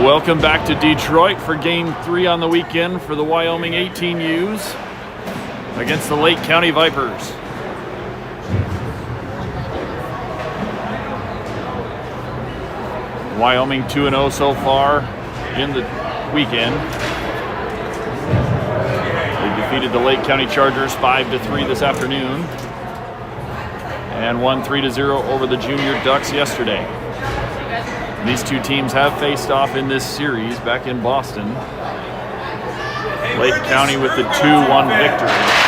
Welcome back to Detroit for Game 3 on the weekend for the Wyoming 18Us against the Lake County Vipers. Wyoming 2-0 so far in the weekend. They defeated the Lake County Chargers 5-3 this afternoon and won 3-0 over the Junior Ducks yesterday. These two teams have faced off in this series back in Boston. Lake County with the 2-1 victory.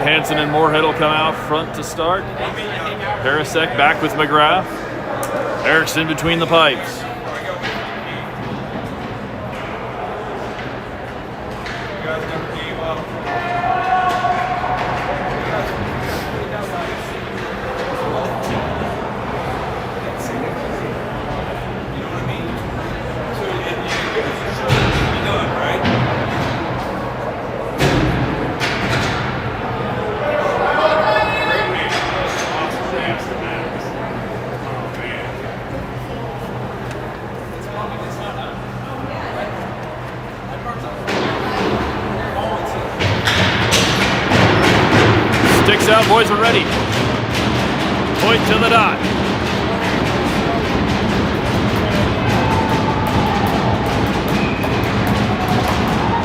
Hansen and Moorhead will come out front to start. Harasek back with McGrath. Erickson between the pipes. Sticks out, boys are ready. Point to the dot.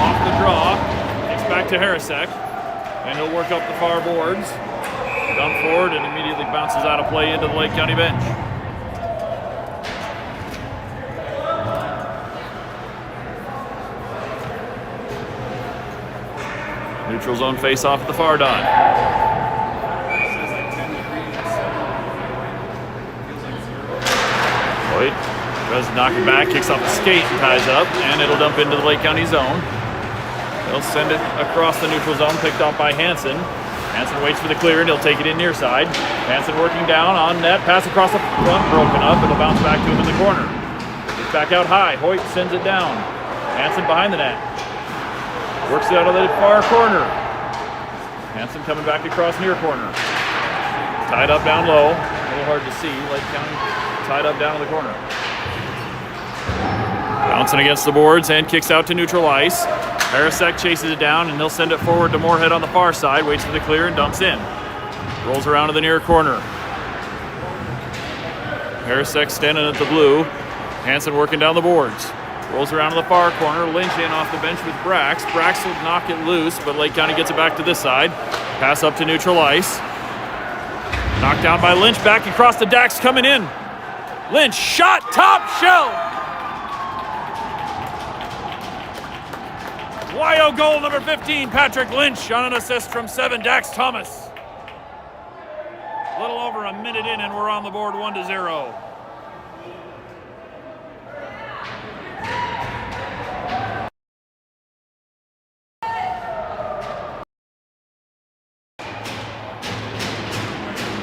Off the draw, kicks back to Harasek, and he'll work up the far boards. Dump forward and immediately bounces out of play into the Lake County bench. Neutral zone face off at the far dot. Boyd tries to knock it back, kicks off the skate, ties up, and it'll dump into the Lake County zone. They'll send it across the neutral zone, picked off by Hansen. Hansen waits for the clear, and he'll take it in near side. Hansen working down on net, pass across the front, broken up. It'll bounce back to him in the corner. It's back out high. Hoyt sends it down. Hansen behind the net. Works it out of the far corner. Hansen coming back across near corner. Tied up down low. A little hard to see. Lake County tied up down in the corner. Bouncing against the boards and kicks out to neutral ice. Harasek chases it down and he'll send it forward to Moorhead on the far side. Waits for the clear and dumps in. Rolls around to the near corner. Harasek standing at the blue. Hansen working down the boards. Rolls around to the far corner. Lynch in off the bench with Brax. Brax will knock it loose, but Lake County gets it back to this side. Pass up to neutral ice. Knocked down by Lynch. Back across the Dax coming in. Lynch shot, top shelf. Wyo goal number 15, Patrick Lynch on an assist from 7, Dax Thomas. A little over a minute in and we're on the board 1-0.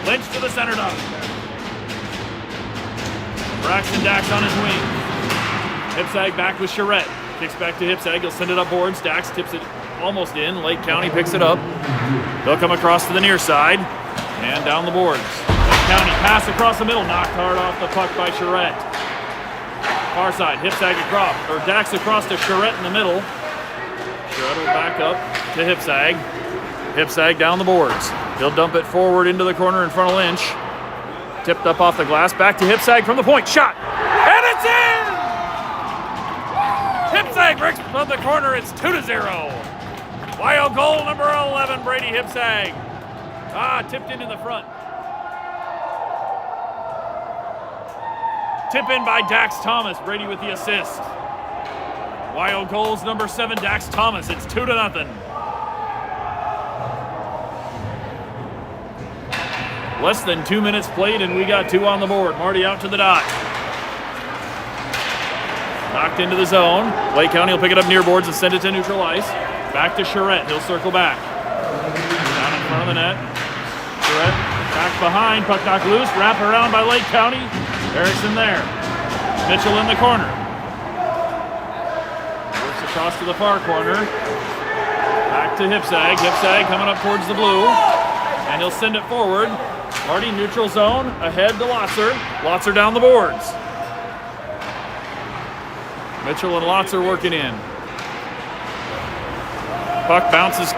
Lynch to the center dot. Braxton Dax on his wing. Hipsag back with Charette. Kicks back to Hipsag. He'll send it up boards. Dax tips it almost in. Lake County picks it up. They'll come across to the near side and down the boards. Lake County pass across the middle. Knocked hard off the puck by Charette. Far side. Hipsag across, or Dax across to Charette in the middle. Charette will back up to Hipsag. Hipsag down the boards. He'll dump it forward into the corner in front of Lynch. Tipped up off the glass. Back to Hipsag from the point. Shot. And it's in! Hipsag breaks from the corner. It's 2-0. Wyo goal number 11, Brady Hipsag. Tipped in the front. Tip in by Dax Thomas. Brady with the assist. Wyo goals number 7, Dax Thomas. It's 2-0. Less than 2 minutes played, and we got 2 on the board. Marty out to the dot. Knocked into the zone. Lake County will pick it up near boards and send it to neutral ice. Back to Charette. He'll circle back. Down in front of the net. Charette back behind. Puck knocked loose. Wrap around by Lake County. Erickson there. Mitchell in the corner. Works across to the far corner. Back to Hipsag. Hipsag coming up towards the blue. And he'll send it forward. Marty neutral zone. Ahead to Lotzer. Lotzer down the boards. Mitchell and Lotzer working in. Puck bounces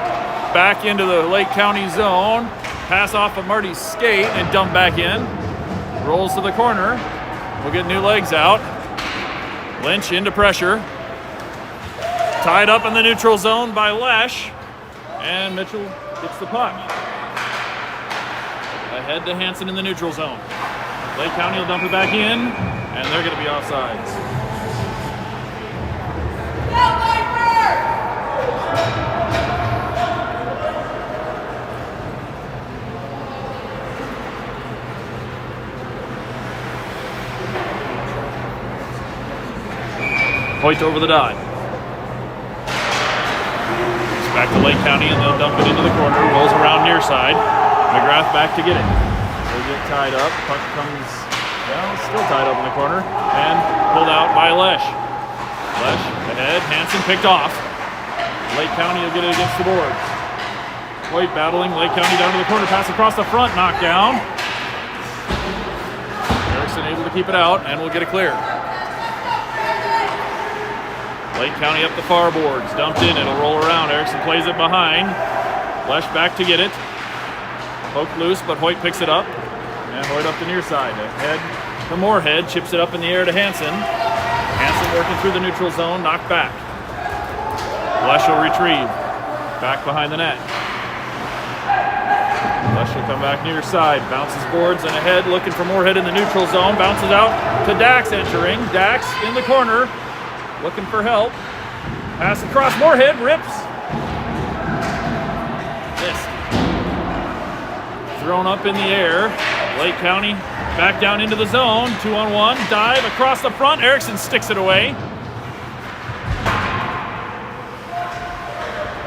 back into the Lake County zone. Pass off of Marty's skate and dump back in. Rolls to the corner. We'll get new legs out. Lynch into pressure. Tied up in the neutral zone by Lesh. And Mitchell gets the puck. Ahead to Hansen in the neutral zone. Lake County will dump it back in, and they're going to be offsides. Hoyt over the dot. It's back to Lake County and they'll dump it into the corner. Rolls around near side. McGrath back to get it. They'll get tied up. Puck comes, well, still tied up in the corner. And pulled out by Lesh. Lesh ahead. Hansen picked off. Lake County will get it against the boards. Hoyt battling. Lake County down to the corner. Pass across the front. Knocked down. Erickson able to keep it out and we'll get it clear. Lake County up the far boards, dumped in, it'll roll around. Erickson plays it behind. Lesh back to get it. Poked loose, but Hoyt picks it up. And Hoyt up the near side. Ahead to Moorhead, chips it up in the air to Hansen. Hansen working through the neutral zone, knocked back. Lesh will retrieve. Back behind the net. Lesh will come back near side, bounces boards and ahead, looking for Moorhead in the neutral zone. Bounces out to Dax entering. Dax in the corner. Looking for help. Pass across Moorhead, rips. Missed. Thrown up in the air. Lake County back down into the zone. 2-on-1. Dive across the front. Erickson sticks it away.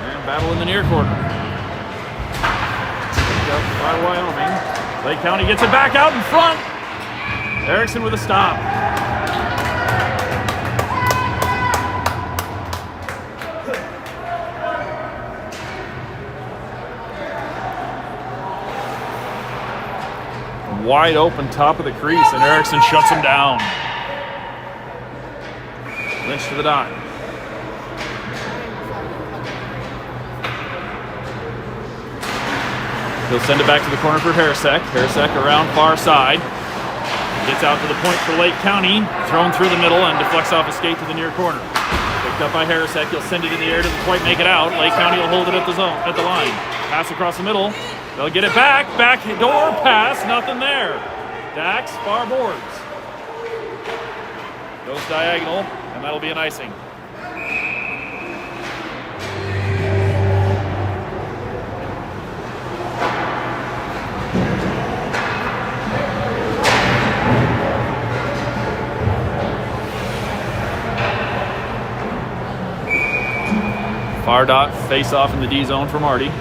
And battle in the near corner. Picked up by Wyoming. Lake County gets it back out in front. Erickson with a stop. Wide open top of the crease, and Erickson shuts him down. Lynch to the dot. He'll send it back to the corner for Harrisek. Harrisek around far side. Gets out to the point for Lake County. Thrown through the middle and deflects off a skate to the near corner. Picked up by Harrisek. He'll send it in the air. Doesn't quite make it out. Lake County will hold it at the zone, at the line. Pass across the middle. They'll get it back. Back door pass. Nothing there. Dax, far boards. Goes diagonal, and that'll be an icing. Far dot face off in the D zone for Marty.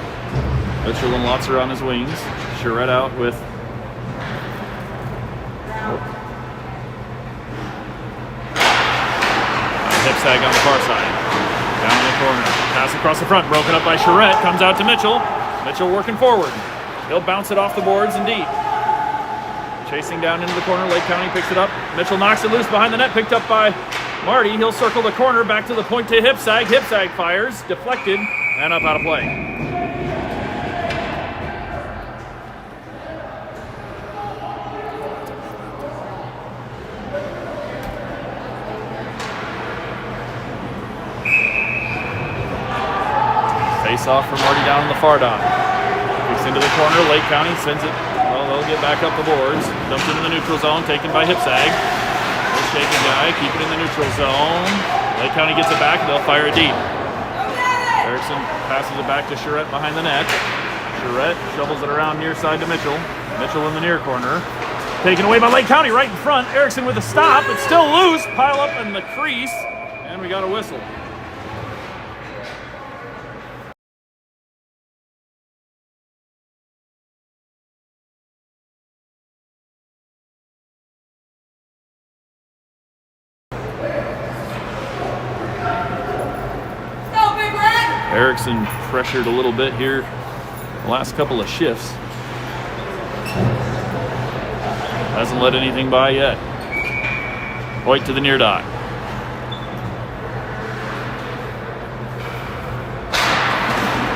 Mitchell and Lotzer on his wings. Charette out with Hipsag on the far side. Down in the corner. Pass across the front. Broken up by Charette. Comes out to Mitchell. Mitchell working forward. He'll bounce it off the boards and deep. Chasing down into the corner. Lake County picks it up. Mitchell knocks it loose behind the net. Picked up by Marty. He'll circle the corner. Back to the point to Hipsag. Hipsag fires. Deflected. And up out of play. Face off for Marty down in the far dot. Kicks into the corner. Lake County sends it. Well, they'll get back up the boards. Dumped into the neutral zone. Taken by Hipsag. They'll shake a guy. Keep it in the neutral zone. Lake County gets it back. They'll fire it deep. Erickson passes it back to Charette behind the net. Charette shovels it around near side to Mitchell. Mitchell in the near corner. Taken away by Lake County right in front. Erickson with a stop. It's still loose. Pile up in the crease. And we got a whistle. Erickson pressured a little bit here the last couple of shifts. Hasn't let anything by yet. Hoyt to the near dot.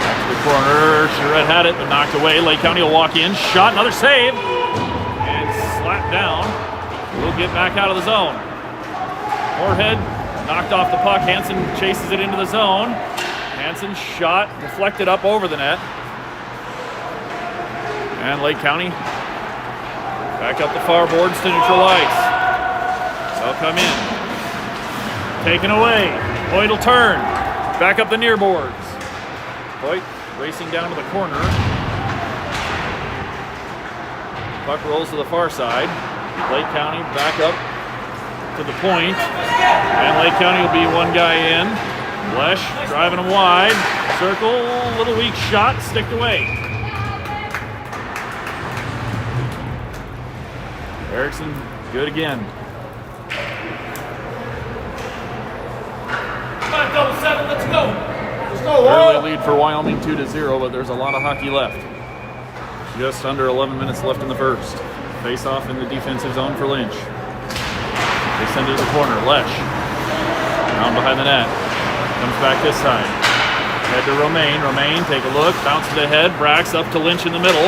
Back to the corner. Charette had it, but knocked away. Lake County will walk in. Shot, another save. And slapped down. We'll get back out of the zone. Moorhead knocked off the puck. Hansen chases it into the zone. Hansen shot, deflected up over the net. And Lake County back up the far boards to neutral ice. They'll come in. Taken away. Hoyt will turn. Back up the near boards. Hoyt racing down to the corner. Puck rolls to the far side. Lake County back up to the point. And Lake County will be one guy in. Lesh driving him wide. Circle, little weak shot, sticked away. Erickson, good again. 5-7, let's go. Let's go. Early lead for Wyoming 2-0, but there's a lot of hockey left. Just under 11 minutes left in the first. Face off in the defensive zone for Lynch. They send it to the corner. Lesh down behind the net. Comes back this side. Head to Romaine. Romaine, take a look. Bounces ahead. Brax up to Lynch in the middle.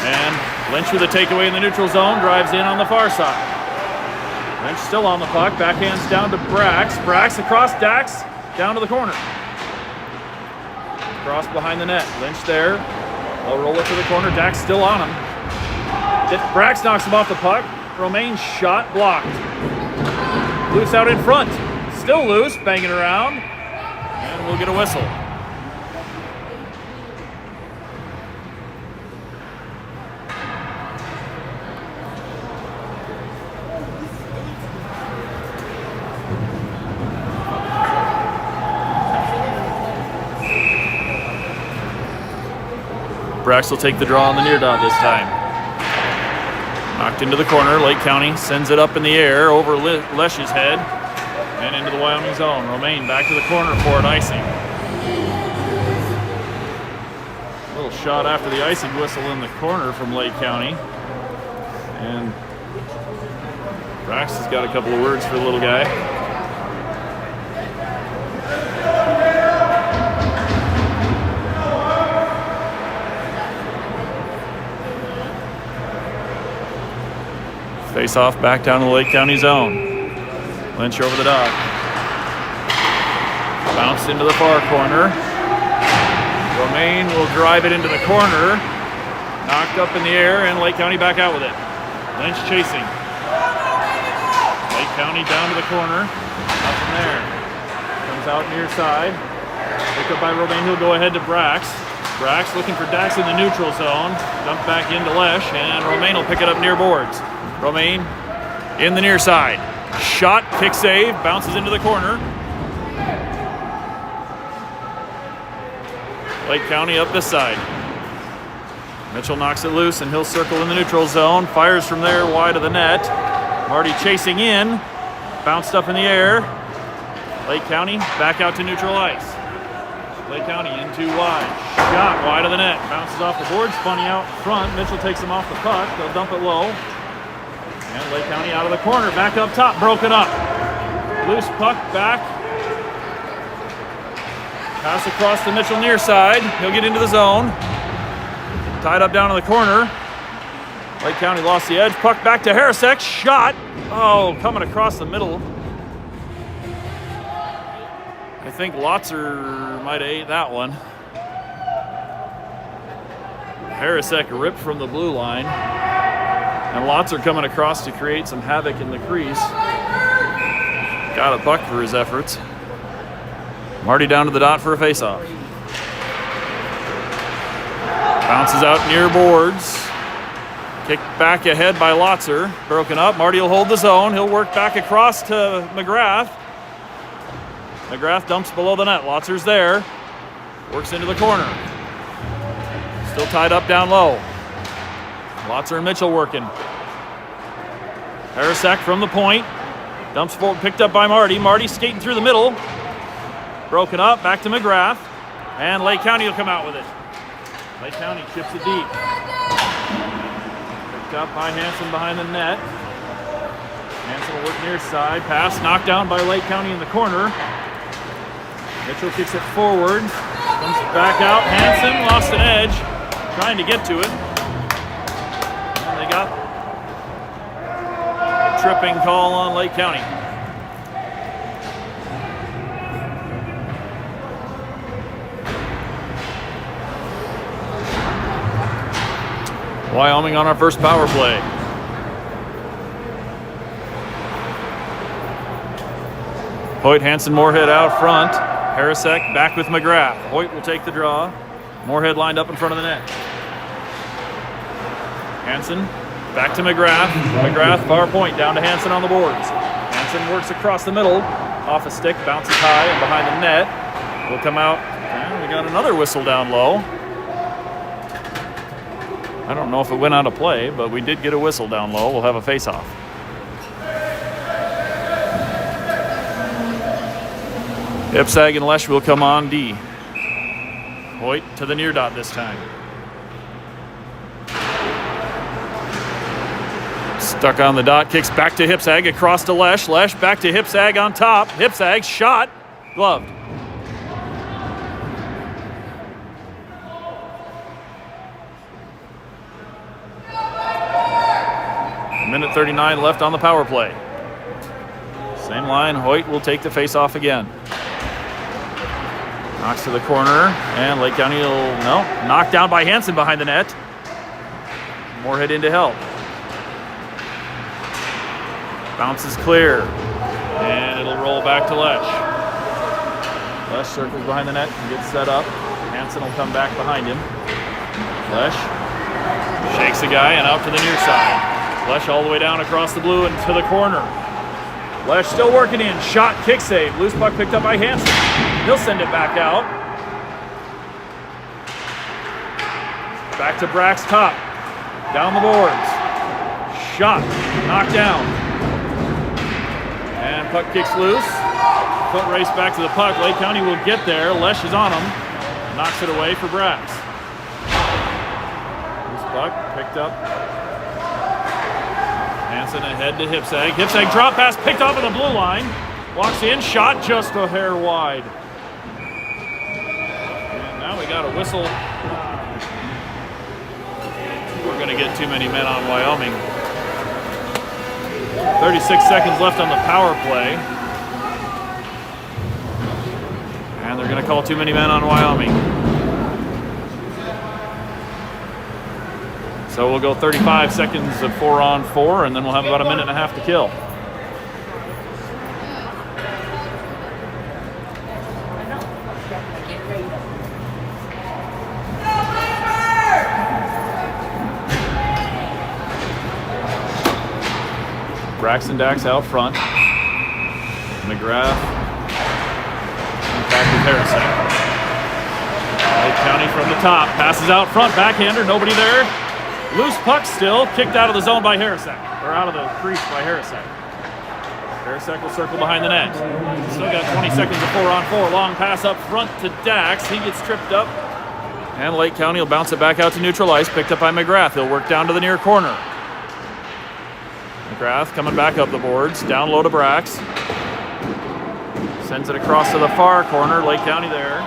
And Lynch with a takeaway in the neutral zone. Drives in on the far side. Lynch still on the puck. Backhands down to Brax. Brax across Dax. Down to the corner. Cross behind the net. Lynch there. They'll roll it to the corner. Dax still on him. Brax knocks him off the puck. Romaine's shot blocked. Loose out in front. Still loose. Banging around. And we'll get a whistle. Brax will take the draw on the near dot this time. Knocked into the corner. Lake County sends it up in the air over Lesh's head and into the Wyoming zone. Romaine back to the corner for an icing. A little shot after the icing whistle in the corner from Lake County. And Brax has got a couple of words for the little guy. Face off back down to the Lake County zone. Lynch over the dot. Bounce into the far corner. Romaine will drive it into the corner. Knocked up in the air and Lake County back out with it. Lynch chasing. Lake County down to the corner. Up from there. Comes out near side. Picked up by Romaine. He'll go ahead to Brax. Brax looking for Dax in the neutral zone. Dump back into Lesh and Romaine will pick it up near boards. Romaine in the near side. Shot, kick save, bounces into the corner. Lake County up this side. Mitchell knocks it loose and he'll circle in the neutral zone. Fires from there wide of the net. Marty chasing in. Bounced up in the air. Lake County back out to neutral ice. Lake County in too wide. Shot wide of the net. Bounces off the boards, funny out front. Mitchell takes him off the puck. They'll dump it low. And Lake County out of the corner, back up top, broken up. Loose puck back. Pass across the Mitchell near side. He'll get into the zone. Tied up down in the corner. Lake County lost the edge. Puck back to Harrisek. Shot. Oh, coming across the middle. I think Lotzer might have ate that one. Harrisek ripped from the blue line. And Lotzer coming across to create some havoc in the crease. Got a buck for his efforts. Marty down to the dot for a faceoff. Bounces out near boards. Kicked back ahead by Lotzer. Broken up. Marty will hold the zone. He'll work back across to McGrath. McGrath dumps below the net. Lotzer's there. Works into the corner. Still tied up down low. Lotzer and Mitchell working. Harasak from the point. Dumps forward, picked up by Marty. Marty skating through the middle. Broken up, back to McGrath. And Lake County will come out with it. Lake County chips it deep. Picked up by Hansen behind the net. Hansen will work near side. Pass knocked down by Lake County in the corner. Mitchell kicks it forward. Comes back out. Hansen lost an edge. Trying to get to it. And they got a tripping call on Lake County. Wyoming on our first power play. Hoyt, Hansen, Moorhead out front. Harasak back with McGrath. Hoyt will take the draw. Moorhead lined up in front of the net. Hansen back to McGrath. McGrath far point down to Hansen on the boards. Hansen works across the middle. Off a stick, bounces high and behind the net. Will come out. And we got another whistle down low. I don't know if it went out of play, but we did get a whistle down low. We'll have a face-off. Ipsag and Lesh will come on D. Hoyt to the near dot this time. Stuck on the dot, kicks back to Ipsag, across to Lesh. Lesh back to Ipsag on top. Ipsag shot, gloved. Minute 39 left on the power play. Same line, Hoyt will take the face-off again. Knocks to the corner, and Lake County will, knocked down by Hansen behind the net. Moorhead in to help. Bounces clear, and it'll roll back to Lesh. Lesh circles behind the net and gets set up. Hansen will come back behind him. Lesh shakes the guy and out to the near side. Lesh all the way down across the blue and to the corner. Lesh still working in. Shot, kick save. Loose puck picked up by Hansen. He'll send it back out. Back to Brack's top. Down the boards. Shot. Knocked down. And puck kicks loose. Foot race back to the puck. Lake County will get there. Lesh is on him. Knocks it away for Brack's. Loose puck picked up. Hansen ahead to Ipsag. Ipsag drop pass picked off of the blue line. Walks in, shot just a hair wide. And now we got a whistle. We're going to get too many men on Wyoming. 36 seconds left on the power play. And they're going to call too many men on Wyoming. So we'll go 35 seconds of 4-on-4, and then we'll have about a minute and a half to kill. Braxton Dax out front. McGrath back with Harasak. Lake County from the top. Passes out front. Backhander. Nobody there. Loose puck still. Kicked out of the zone by Harasak. Or out of the crease by Harasak. Harasak will circle behind the net. Still got 20 seconds of 4-on-4. Long pass up front to Dax. He gets tripped up. And Lake County will bounce it back out to neutral ice. Picked up by McGrath. He'll work down to the near corner. McGrath coming back up the boards. Down low to Brax. Sends it across to the far corner. Lake County there.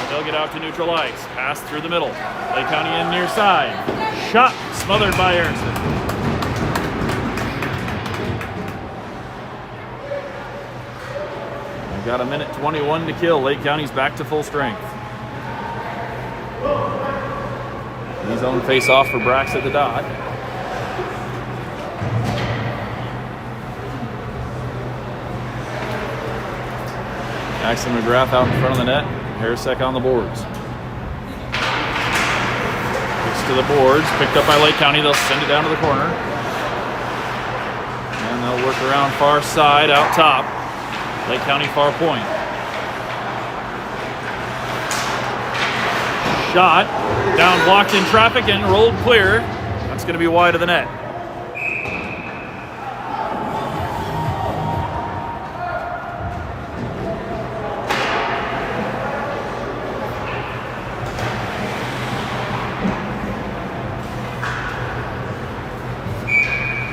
They'll get out to neutral ice. Pass through the middle. Lake County in near side. Shot smothered by Aronson. We've got a minute 21 to kill. Lake County's back to full strength. His own face off for Brax at the dot. Jackson McGrath out in front of the net. Harasak on the boards. Kicks to the boards. Picked up by Lake County. They'll send it down to the corner. And they'll work around far side out top. Lake County far point. Shot. Down, blocked in traffic, and rolled clear. That's going to be wide of the net.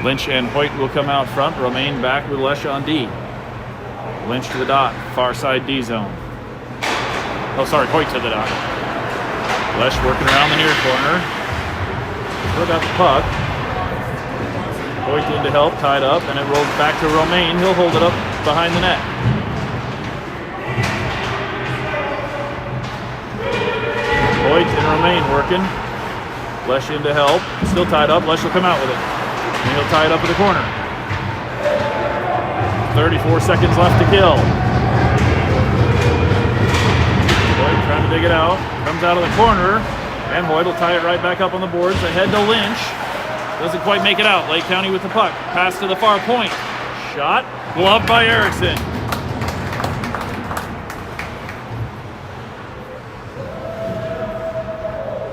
Lynch and Hoyt will come out front. Romaine back with Lesh on D. Lynch to the dot. Far side D zone. Oh, sorry, Hoyt to the dot. Lesh working around the near corner. Put out the puck. Hoyt in to help, tied up, and it rolls back to Romaine. He'll hold it up behind the net. Hoyt and Romaine working. Lesh in to help. Still tied up. Lesh will come out with it. And he'll tie it up in the corner. 34 seconds left to kill. Hoyt trying to dig it out. Comes out of the corner. And Hoyt will tie it right back up on the boards. Ahead to Lynch. Doesn't quite make it out. Lake County with the puck. Pass to the far point. Shot. Gloved by Erickson.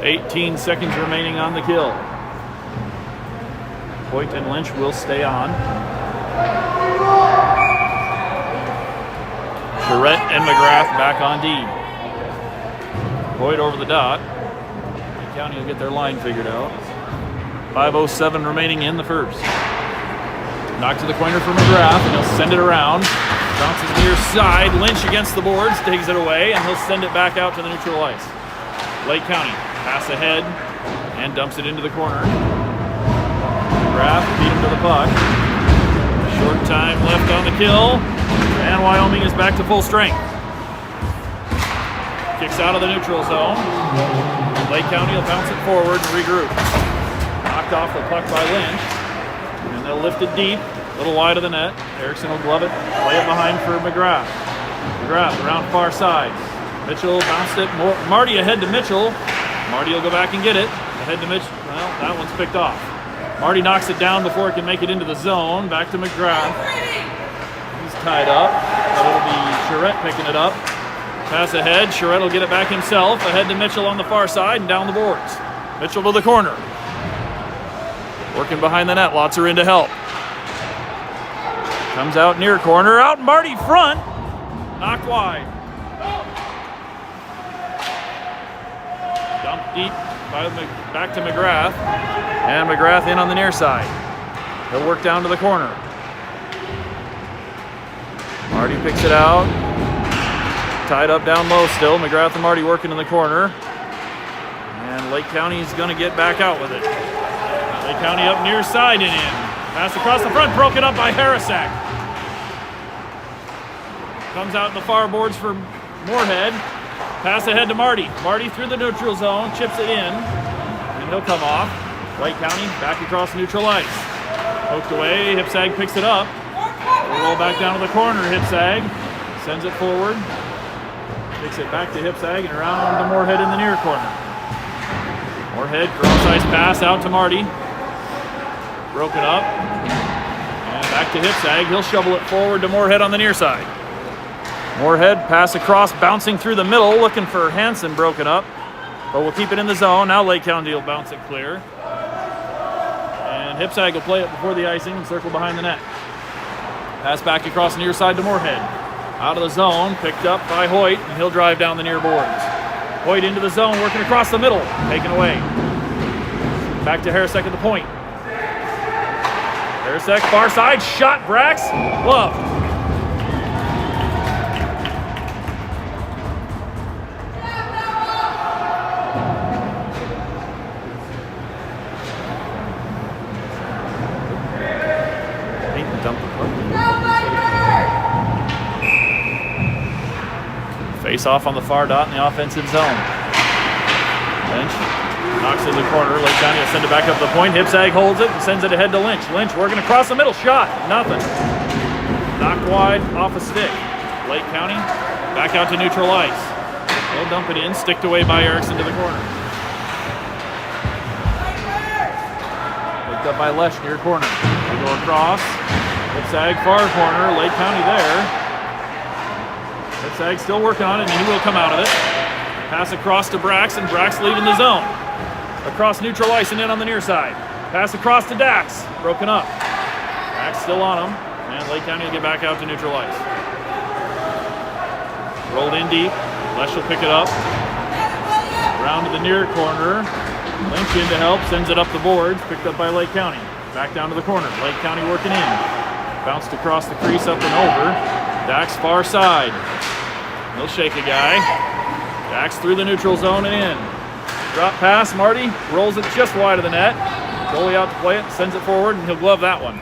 "18 seconds remaining on the kill. Hoyt and Lynch will stay on. Charette and McGrath back on D. Hoyt over the dot. The County will get their line figured out. 5:07 remaining in the first. Knock to the corner for McGrath, and he'll send it around. Bounces near side. Lynch against the boards, digs it away, and he'll send it back out to the neutral ice. Lake County pass ahead and dumps it into the corner. McGrath beat him to the puck. Short time left on the kill, and Wyoming is back to full strength. Kicks out of the neutral zone. Lake County will bounce it forward and regroup. Knocked off the puck by Lynch, and they'll lift it deep, a little wide of the net. Erickson will glove it, lay it behind for McGrath. McGrath around far side. Mitchell bounced it. Marty ahead to Mitchell. Marty will go back and get it. Ahead to Mitchell. Well, that one's picked off. Marty knocks it down before it can make it into the zone. Back to McGrath. He's tied up, but it'll be Charette picking it up. Pass ahead. Charette will get it back himself. Ahead to Mitchell on the far side and down the boards. Mitchell to the corner. Working behind the net. Lots are in to help. Comes out near corner. Out Marty front. Knocked wide. Dumped deep back to McGrath. And McGrath in on the near side. He'll work down to the corner. Marty picks it out. Tied up down low still. McGrath and Marty working in the corner. And Lake County's going to get back out with it. Lake County up near side and in. Pass across the front, broken up by Harasak. Comes out in the far boards for Moorhead. Pass ahead to Marty. Marty through the neutral zone, chips it in, and he'll come off. Lake County back across neutral ice. Poked away, Hipsag picks it up. We'll roll back down to the corner, Hipsag. Sends it forward. Takes it back to Hipsag and around to Moorhead in the near corner. Moorhead, cross ice pass out to Marty. Broken up. And back to Hipsag. He'll shovel it forward to Moorhead on the near side. Moorhead pass across, bouncing through the middle, looking for Hansen, broken up. But we'll keep it in the zone. Now Lake County will bounce it clear. And Hipsag will play it before the icing and circle behind the net. Pass back across the near side to Moorhead. Out of the zone, picked up by Hoyt, and he'll drive down the near boards. Hoyt into the zone, working across the middle, taken away. Back to Harasak at the point. Harasak, far side, shot, Brax, glove. Face off on the far dot in the offensive zone. Lynch knocks it in the corner. Lake County will send it back up the point. Hipsag holds it and sends it ahead to Lynch. Lynch working across the middle. Shot. Nothing. Knocked wide off a stick. Lake County back out to neutral ice. They'll dump it in. Sticked away by Erickson to the corner. Picked up by Lesh near corner. They go across. Hipsag far corner. Lake County there. Hipsag still working on it, and he will come out of it. Pass across to Brax, and Brax leaving the zone. Across neutral ice and in on the near side. Pass across to Dax. Broken up. Dax still on him. And Lake County will get back out to neutral ice. Rolled in deep. Lesh will pick it up. Around to the near corner. Lynch in to help. Sends it up the boards. Picked up by Lake County. Back down to the corner. Lake County working in. Bounced across the crease up and over. Dax far side. He'll shake a guy. Dax through the neutral zone and in. Drop pass. Marty rolls it just wide of the net. Goalie out to play it. Sends it forward and he'll glove that one.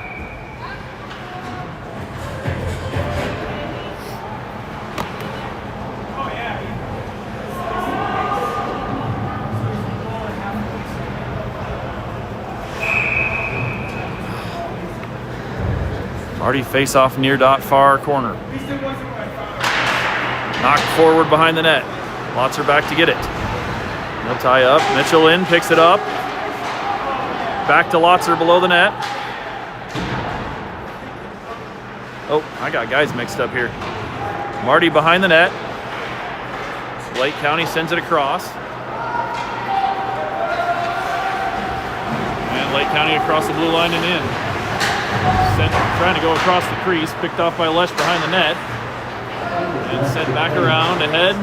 Marty face off near dot far corner. Knocked forward behind the net. Lotzer back to get it. He'll tie up. Mitchell in, picks it up. Back to Lotzer below the net. Oh, I got guys mixed up here. Marty behind the net. Lake County sends it across. And Lake County across the blue line and in. Trying to go across the crease, picked off by Lesh behind the net. And sent back around, ahead.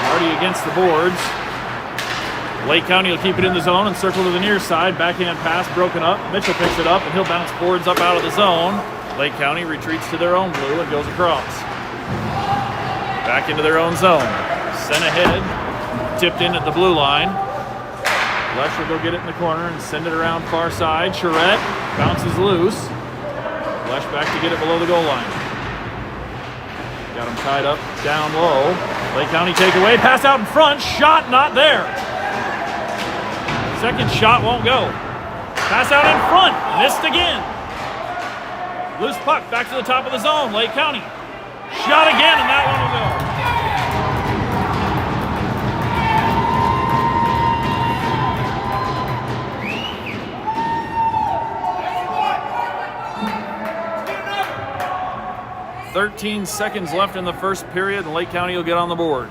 Marty against the boards. Lake County will keep it in the zone and circle to the near side. Backhand pass broken up. Mitchell picks it up and he'll bounce boards up out of the zone. Lake County retreats to their own blue and goes across. Back into their own zone. Sent ahead. Tipped in at the blue line. Lesh will go get it in the corner and send it around far side. Charette bounces loose. Lesh back to get it below the goal line. Got him tied up down low. Lake County takeaway. Pass out in front. Shot not there. Second shot won't go. Pass out in front. Missed again. Loose puck back to the top of the zone. Lake County. Shot again and that one will go. 13 seconds left in the first period, and Lake County will get on the board.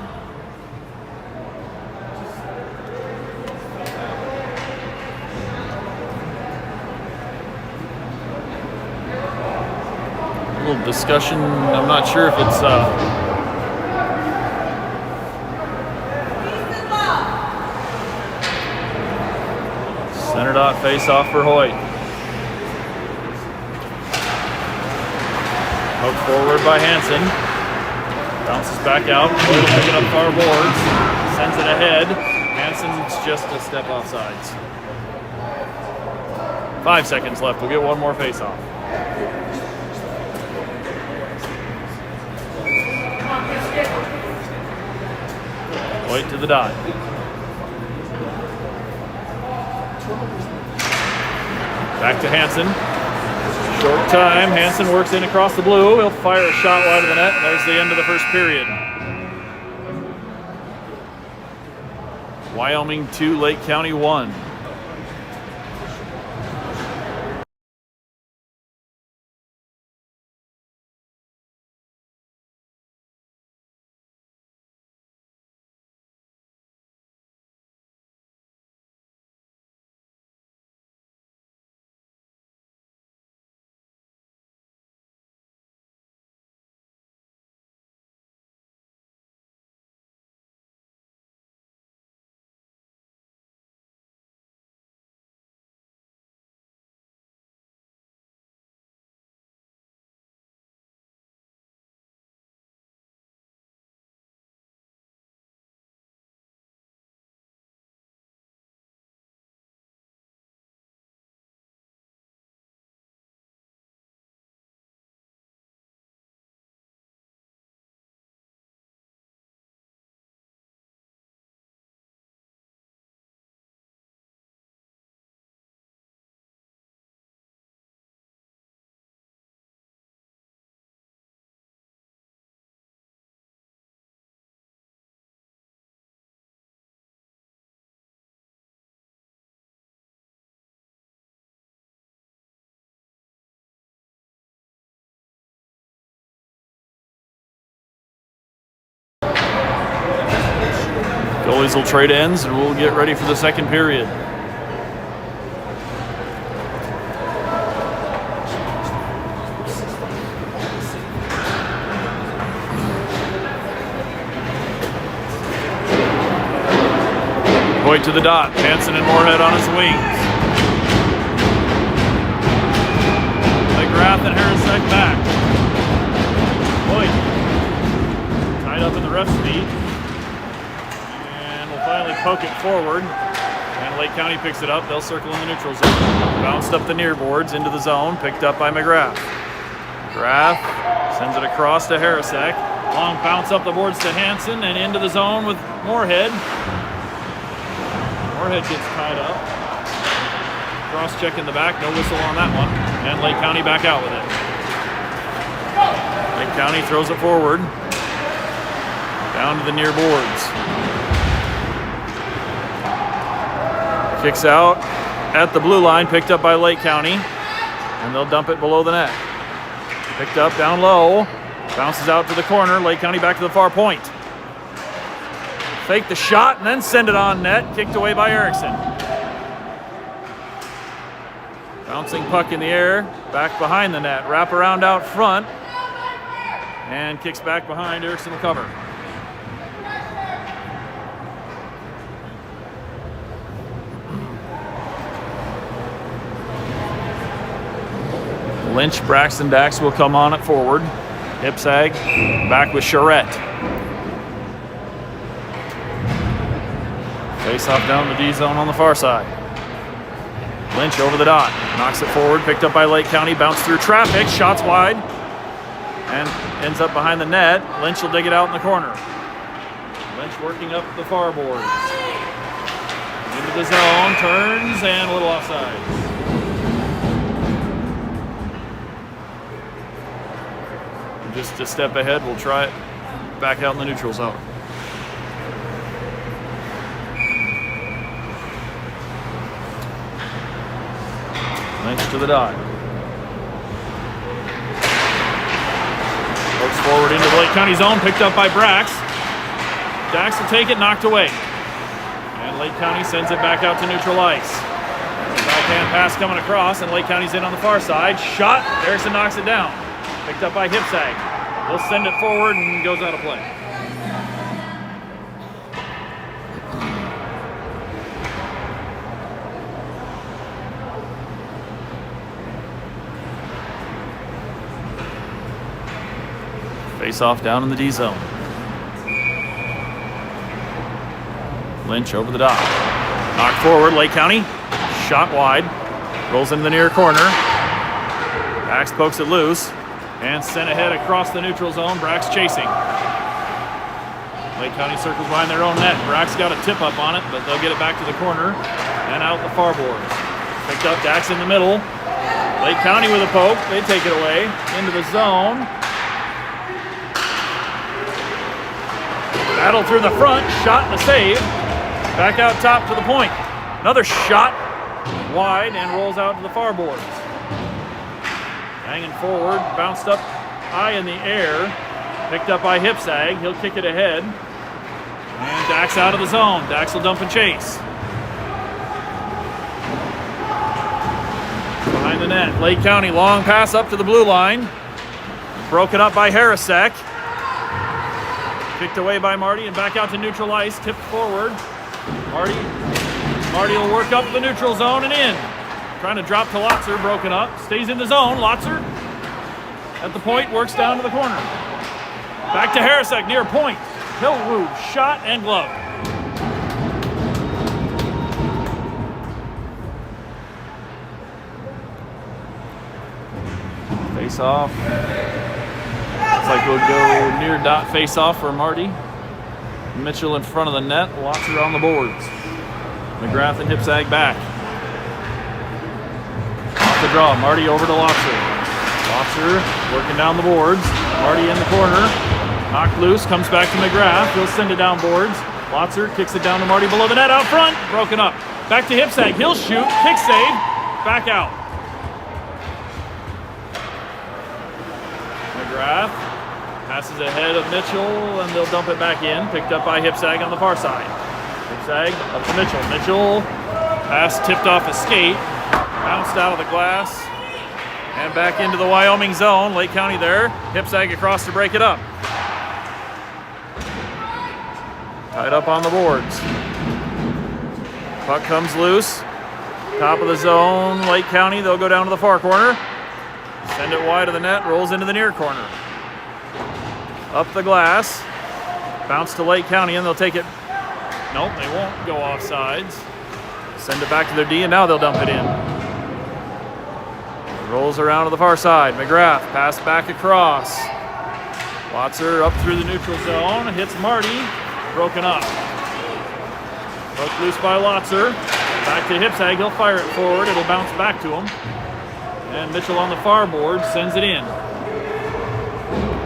A little discussion. I'm not sure if it's center dot face off for Hoyt. Hooked forward by Hansen. Bounces back out. Hoyt will pick it up far boards. Sends it ahead. Hansen's just a step off sides. 5 seconds left. We'll get one more face off. Hoyt to the dot. Back to Hansen. Short time. Hansen works in across the blue. He'll fire a shot wide of the net. There's the end of the first period. Wyoming 2, Lake County 1. Goalies will trade ends, and we'll get ready for the second period. Hoyt to the dot. Hansen and Moorhead on his wings. McGrath and Harrisek back. Hoyt tied up in the ref's feet. And will finally poke it forward. And Lake County picks it up. They'll circle in the neutral zone. Bounced up the near boards into the zone. Picked up by McGrath. McGrath sends it across to Harrisek. Long bounce up the boards to Hansen and into the zone with Moorhead. Moorhead gets tied up. Cross check in the back, no whistle on that one. And Lake County back out with it. Lake County throws it forward. Down to the near boards. Kicks out at the blue line, picked up by Lake County. And they'll dump it below the net. Picked up down low. Bounces out to the corner. Lake County back to the far point. Fake the shot and then send it on net. Kicked away by Erickson. Bouncing puck in the air. Back behind the net. Wrap around out front. And kicks back behind. Erickson will cover. Lynch, Braxton, Dax will come on it forward. Hipsag back with Charette. Face off down the D zone on the far side. Lynch over the dot. Knocks it forward. Picked up by Lake County. Bounced through traffic. Shots wide. And ends up behind the net. Lynch will dig it out in the corner. Lynch working up the far boards. Into the zone. Turns and a little offside. Just a step ahead. We'll try it back out in the neutral zone. Lynch to the dot. Pokes forward into the Lake County zone, picked up by Brax. Dax will take it, knocked away. And Lake County sends it back out to neutral ice. Backhand pass coming across, and Lake County's in on the far side. Shot, Erickson knocks it down. Picked up by Hipsag. He'll send it forward and goes out of play. Face off down in the D zone. Lynch over the dot. Knocked forward, Lake County. Shot wide. Rolls into the near corner. Brax pokes it loose. And sent ahead across the neutral zone. Brax chasing. Lake County circles behind their own net. Brax got a tip up on it, but they'll get it back to the corner and out the far boards. Picked up Dax in the middle. Lake County with a poke. They take it away into the zone. Battle through the front. Shot and a save. Back out top to the point. Another shot wide and rolls out to the far boards. Hanging forward, bounced up high in the air, picked up by Hipsag. He'll kick it ahead. And Dax out of the zone. Dax will dump and chase. Behind the net, Lake County, long pass up to the blue line. Broken up by Harrisek. Kicked away by Marty and back out to neutral ice, tipped forward. Marty will work up the neutral zone and in. Trying to drop to Lotzer, broken up. Stays in the zone. Lotzer at the point, works down to the corner. Back to Harrisek near point. Hillwood, shot and glove. Face off. Looks like we'll go near dot face off for Marty. Mitchell in front of the net. Lotzer on the boards. McGrath and Hipsag back. The draw. Marty over to Lotzer. Lotzer working down the boards. Marty in the corner. Knocked loose. Comes back to McGrath. He'll send it down boards. Lotzer kicks it down to Marty below the net out front. Broken up. Back to Hipsag. He'll shoot. Kick save. Back out. McGrath passes ahead of Mitchell and they'll dump it back in. Picked up by Hipsag on the far side. Zag up to Mitchell. Mitchell, pass tipped off a skate, bounced out of the glass, and back into the Wyoming zone. Lake County there. Hip sag across to break it up. Tied up on the boards. Puck comes loose. Top of the zone, Lake County. They'll go down to the far corner. Send it wide of the net, rolls into the near corner. Up the glass. Bounce to Lake County, and they'll take it. Nope, they won't go off sides. Send it back to their D, and now they'll dump it in. Rolls around to the far side. McGrath, pass back across. Watzer up through the neutral zone, hits Marty, broken up. Hook loose by Lotzer. Back to Hipsag, he'll fire it forward, it'll bounce back to him. And Mitchell on the far board sends it in.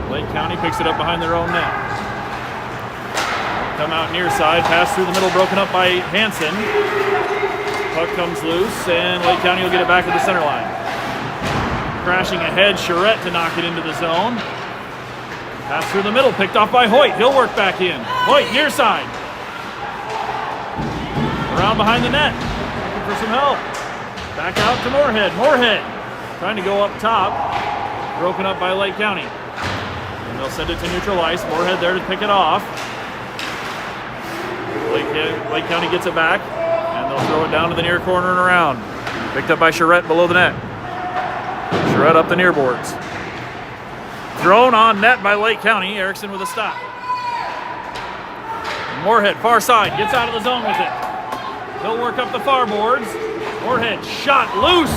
Lake County picks it up behind their own net. Come out near side, pass through the middle, broken up by Hansen. Puck comes loose, and Lake County will get it back to the center line. Crashing ahead, Charette to knock it into the zone. Pass through the middle, picked off by Hoyt. He'll work back in. Hoyt, near side. Around behind the net, looking for some help. Back out to Moorhead. Moorhead trying to go up top, broken up by Lake County. And they'll send it to neutral ice. Moorhead there to pick it off. Lake County gets it back, and they'll throw it down to the near corner and around. Picked up by Charette below the net. Charette up the near boards. Thrown on net by Lake County. Erickson with a stop. Moorhead, far side, gets out of the zone with it. He'll work up the far boards. Moorhead shot loose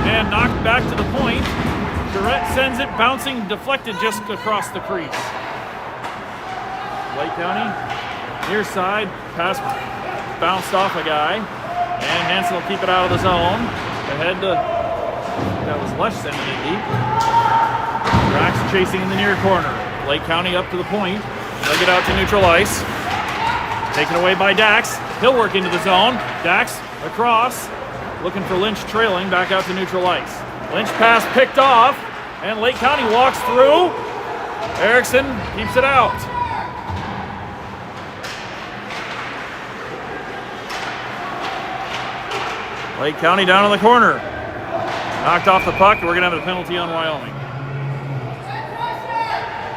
and knocked back to the point. Charette sends it bouncing, deflected just across the crease. Lake County, near side, pass bounced off a guy, and Hansen will keep it out of the zone. Ahead to, that was Lesh sending it deep. Drax chasing in the near corner. Lake County up to the point. They'll get out to neutral ice. Taken away by Dax. He'll work into the zone. Dax across, looking for Lynch trailing, back out to neutral ice. Lynch pass picked off, and Lake County walks through. Erickson keeps it out. Lake County down in the corner. Knocked off the puck. We're going to have a penalty on Wyoming.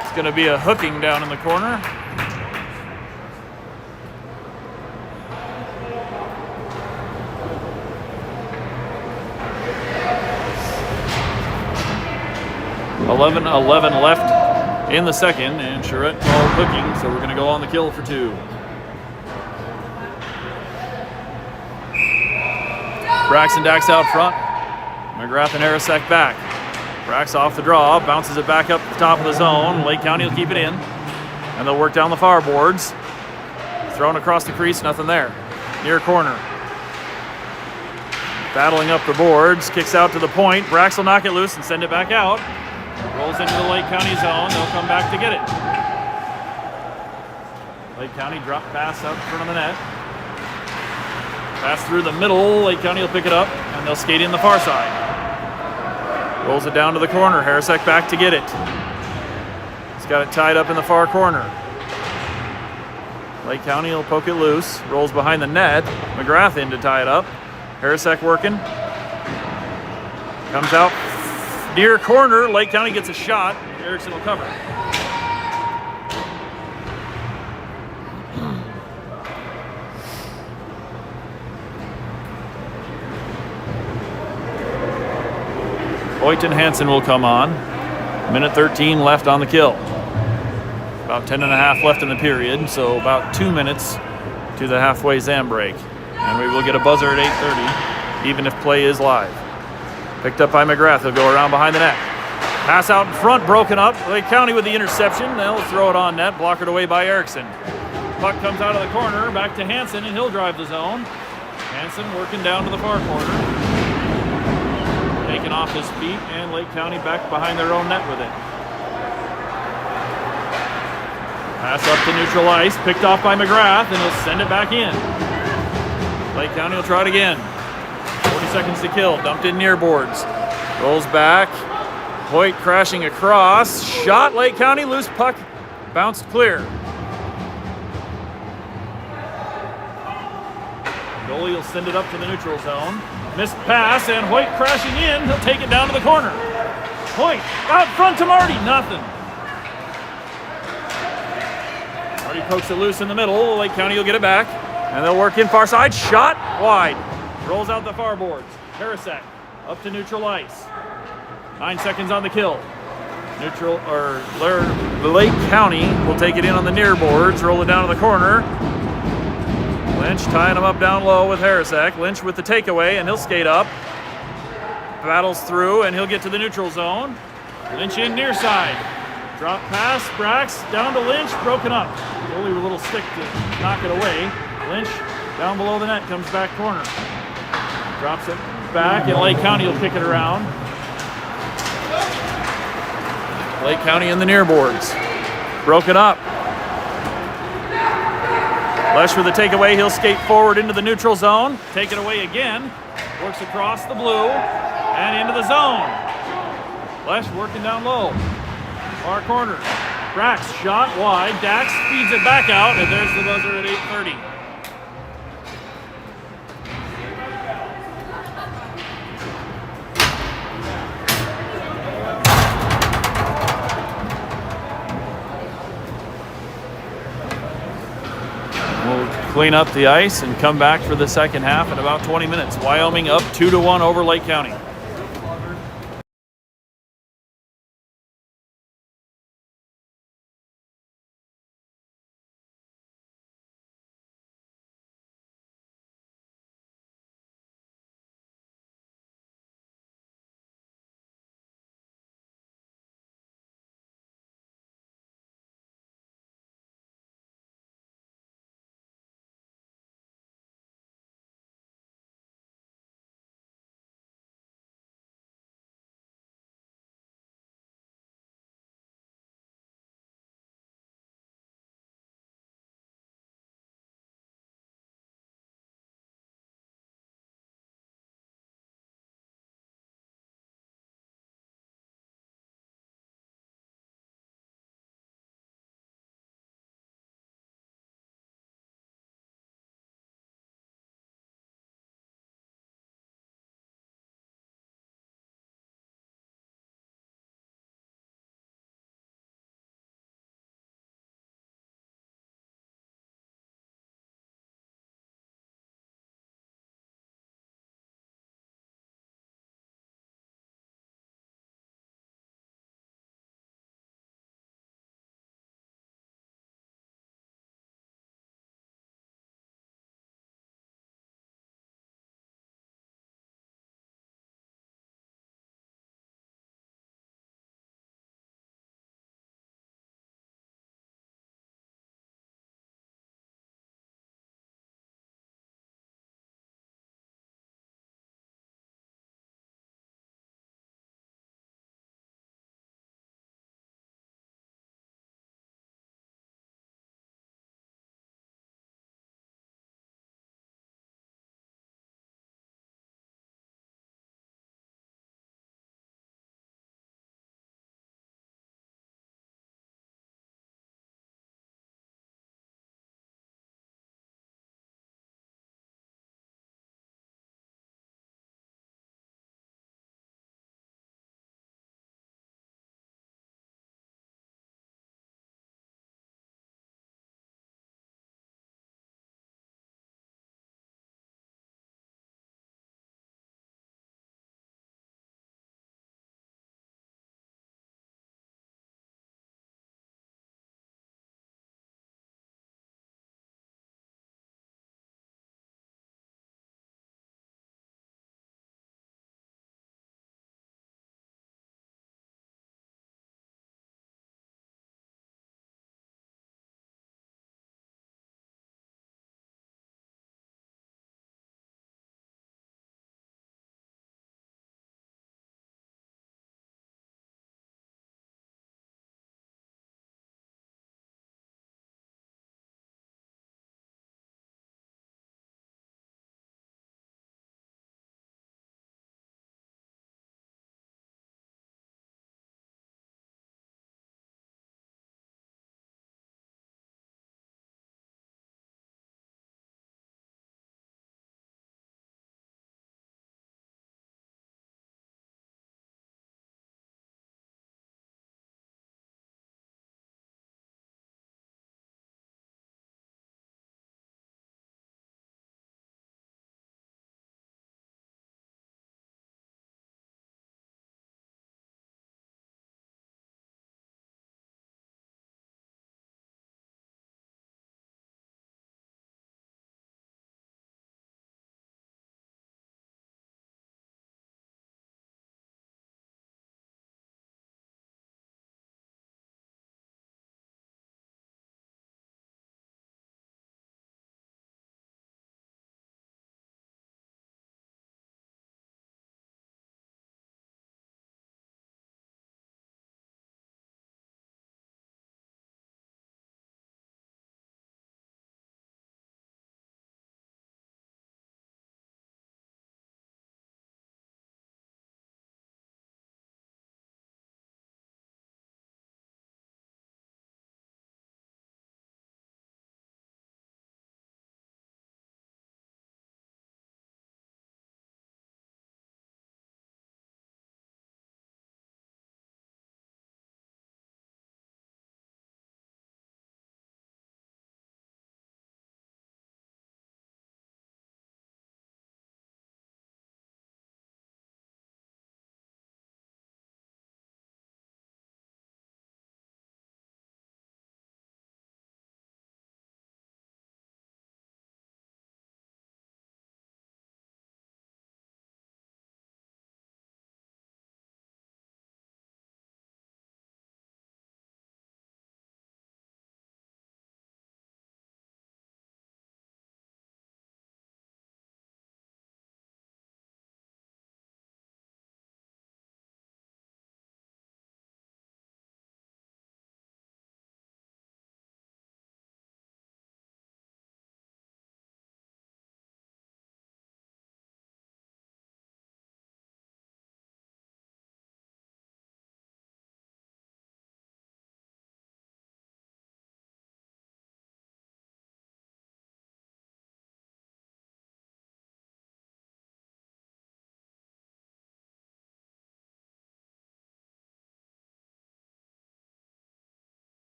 It's going to be a hooking down in the corner. .11 left in the second, and Charette called hooking, so we're going to go on the kill for 2. Brax and Dax out front. McGrath and Harrisek back. Brax off the draw, bounces it back up the top of the zone. Lake County will keep it in, and they'll work down the far boards. Thrown across the crease, nothing there. Near corner. Battling up the boards, kicks out to the point. Brax will knock it loose and send it back out. Rolls into the Lake County zone. They'll come back to get it. Lake County drop pass out in front of the net. Pass through the middle. Lake County will pick it up, and they'll skate in the far side. Rolls it down to the corner. Harrisek back to get it. He's got it tied up in the far corner. Lake County will poke it loose. Rolls behind the net. McGrath in to tie it up. Harrisek working. Comes out near corner. Lake County gets a shot. Erickson will cover. Hoyt and Hansen will come on. Minute 13 left on the kill. About 10.5 left in the period, so about 2 minutes to the halfway Zam break. And we will get a buzzer at 8:30, even if play is live. Picked up by McGrath. He'll go around behind the net. Pass out in front, broken up. Lake County with the interception. They'll throw it on net, blockered away by Erickson. Puck comes out of the corner, back to Hansen, and he'll drive the zone. Hansen working down to the far corner. Taken off his feet, and Lake County back behind their own net with it. Pass up to neutral ice, picked off by McGrath, and he'll send it back in. Lake County will try it again. 40 seconds to kill, dumped in near boards. Rolls back, Hoyt crashing across, shot Lake County, loose puck, bounced clear. Goalie will send it up to the neutral zone. Missed pass, and Hoyt crashing in. He'll take it down to the corner. Hoyt out front to Marty. Nothing. Marty pokes it loose in the middle. Lake County will get it back. And they'll work in far side. Shot wide. Rolls out the far boards. Harasek up to neutral ice. 9 seconds on the kill. The Lake County will take it in on the near boards, roll it down to the corner. Lynch tying him up down low with Harasek. Lynch with the takeaway, and he'll skate up. Battles through, and he'll get to the neutral zone. Lynch in near side. Drop pass, Brax down to Lynch, broken up. Goalie with a little stick to knock it away. Lynch down below the net, comes back corner. Drops it back, and Lake County will kick it around. Lake County in the near boards. Broken up. Lesh with the takeaway. He'll skate forward into the neutral zone. Take it away again. Works across the blue and into the zone. Lesh working down low. Far corner. Brax shot wide. Dax feeds it back out, and there's the buzzer at 8:30. We'll clean up the ice and come back for the second half in about 20 minutes. Wyoming up 2-1 over Lake County.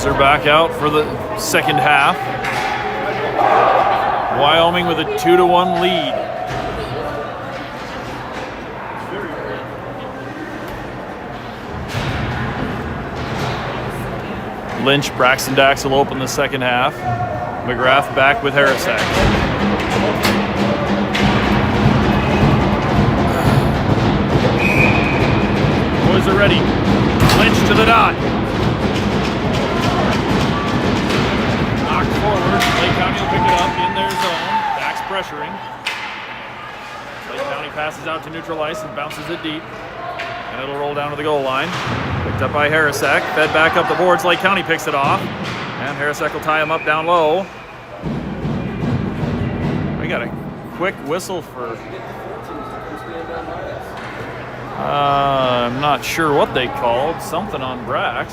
boys are back out for the second half. Wyoming with a 2-1 lead. Lynch, Braxton Dax will open the second half. McGrath back with Harrisack. Boys are ready. Lynch to the dot. Knocked forward. Lake County will pick it up in their zone. Dax pressuring. Lake County passes out to neutral ice and bounces it deep. And it'll roll down to the goal line. Picked up by Harrisack. Fed back up the boards. Lake County picks it off. And Harrisack will tie him up down low. We got a quick whistle for... I'm not sure what they called. Something on Brax.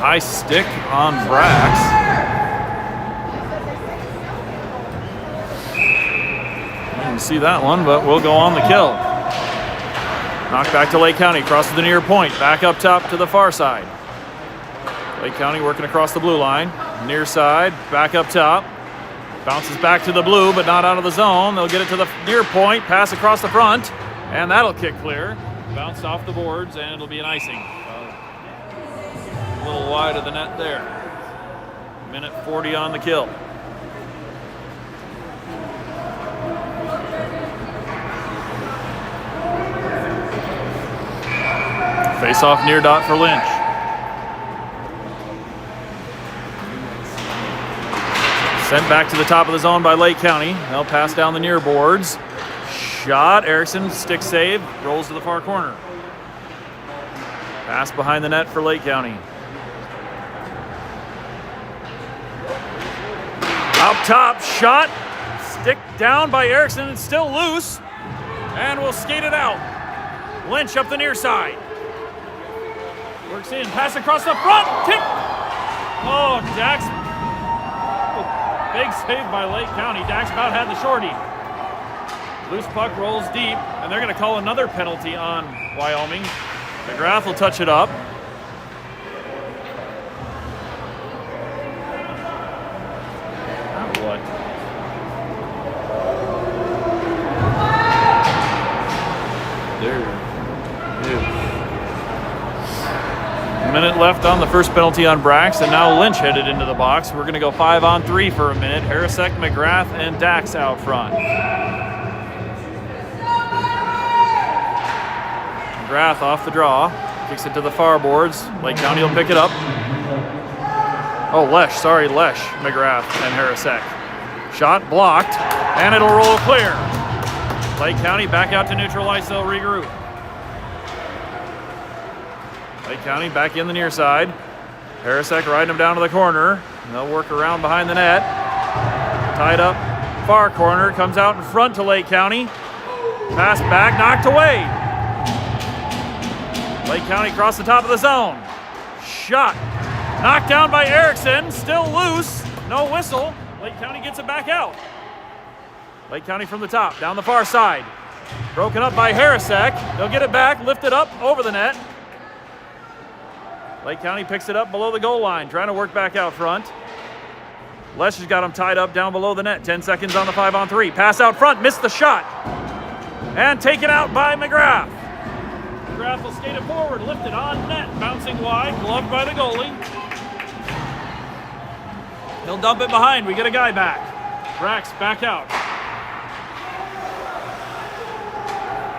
High stick on Brax. Didn't see that one, but we'll go on the kill. Knock back to Lake County, across to the near point, back up top to the far side. Lake County working across the blue line, near side, back up top. Bounces back to the blue, but not out of the zone. They'll get it to the near point, pass across the front, and that'll kick clear. Bounced off the boards, and it'll be an icing. A little wide of the net there. Minute 40 on the kill. Face off near dot for Lynch. Sent back to the top of the zone by Lake County. They'll pass down the near boards. Shot, Erickson, stick save, rolls to the far corner. Pass behind the net for Lake County. Up top, shot, stick down by Erickson, it's still loose, and we'll skate it out. Lynch up the near side. Works in, pass across the front, tick! Oh, Dax. Big save by Lake County. Dax about had the shorty. Loose puck rolls deep, and they're going to call another penalty on Wyoming. McGrath will touch it up. Now what? There is. A minute left on the first penalty on Brax, and now Lynch headed into the box. We're going to go 5-on-3 for a minute. Harrisack, McGrath, and Dax out front. McGrath off the draw, kicks it to the far boards. Lake County will pick it up. Oh, Lesh, McGrath and Harrisack. Shot blocked, and it'll roll clear. Lake County back out to neutral ice, they'll regroup. Lake County back in the near side. Harrisack riding him down to the corner. They'll work around behind the net. Tied up, far corner, comes out in front to Lake County. Pass back, knocked away. Lake County across the top of the zone. Shot. Knocked down by Erickson, still loose, no whistle. Lake County gets it back out. Lake County from the top, down the far side. Broken up by Harrisack. They'll get it back, lift it up over the net. Lake County picks it up below the goal line, trying to work back out front. Lesh has got him tied up down below the net. 10 seconds on the 5-on-3. Pass out front, missed the shot. And taken out by McGrath. McGrath will skate it forward, lifted on net, bouncing wide, gloved by the goalie. He'll dump it behind, we get a guy back. Brax back out.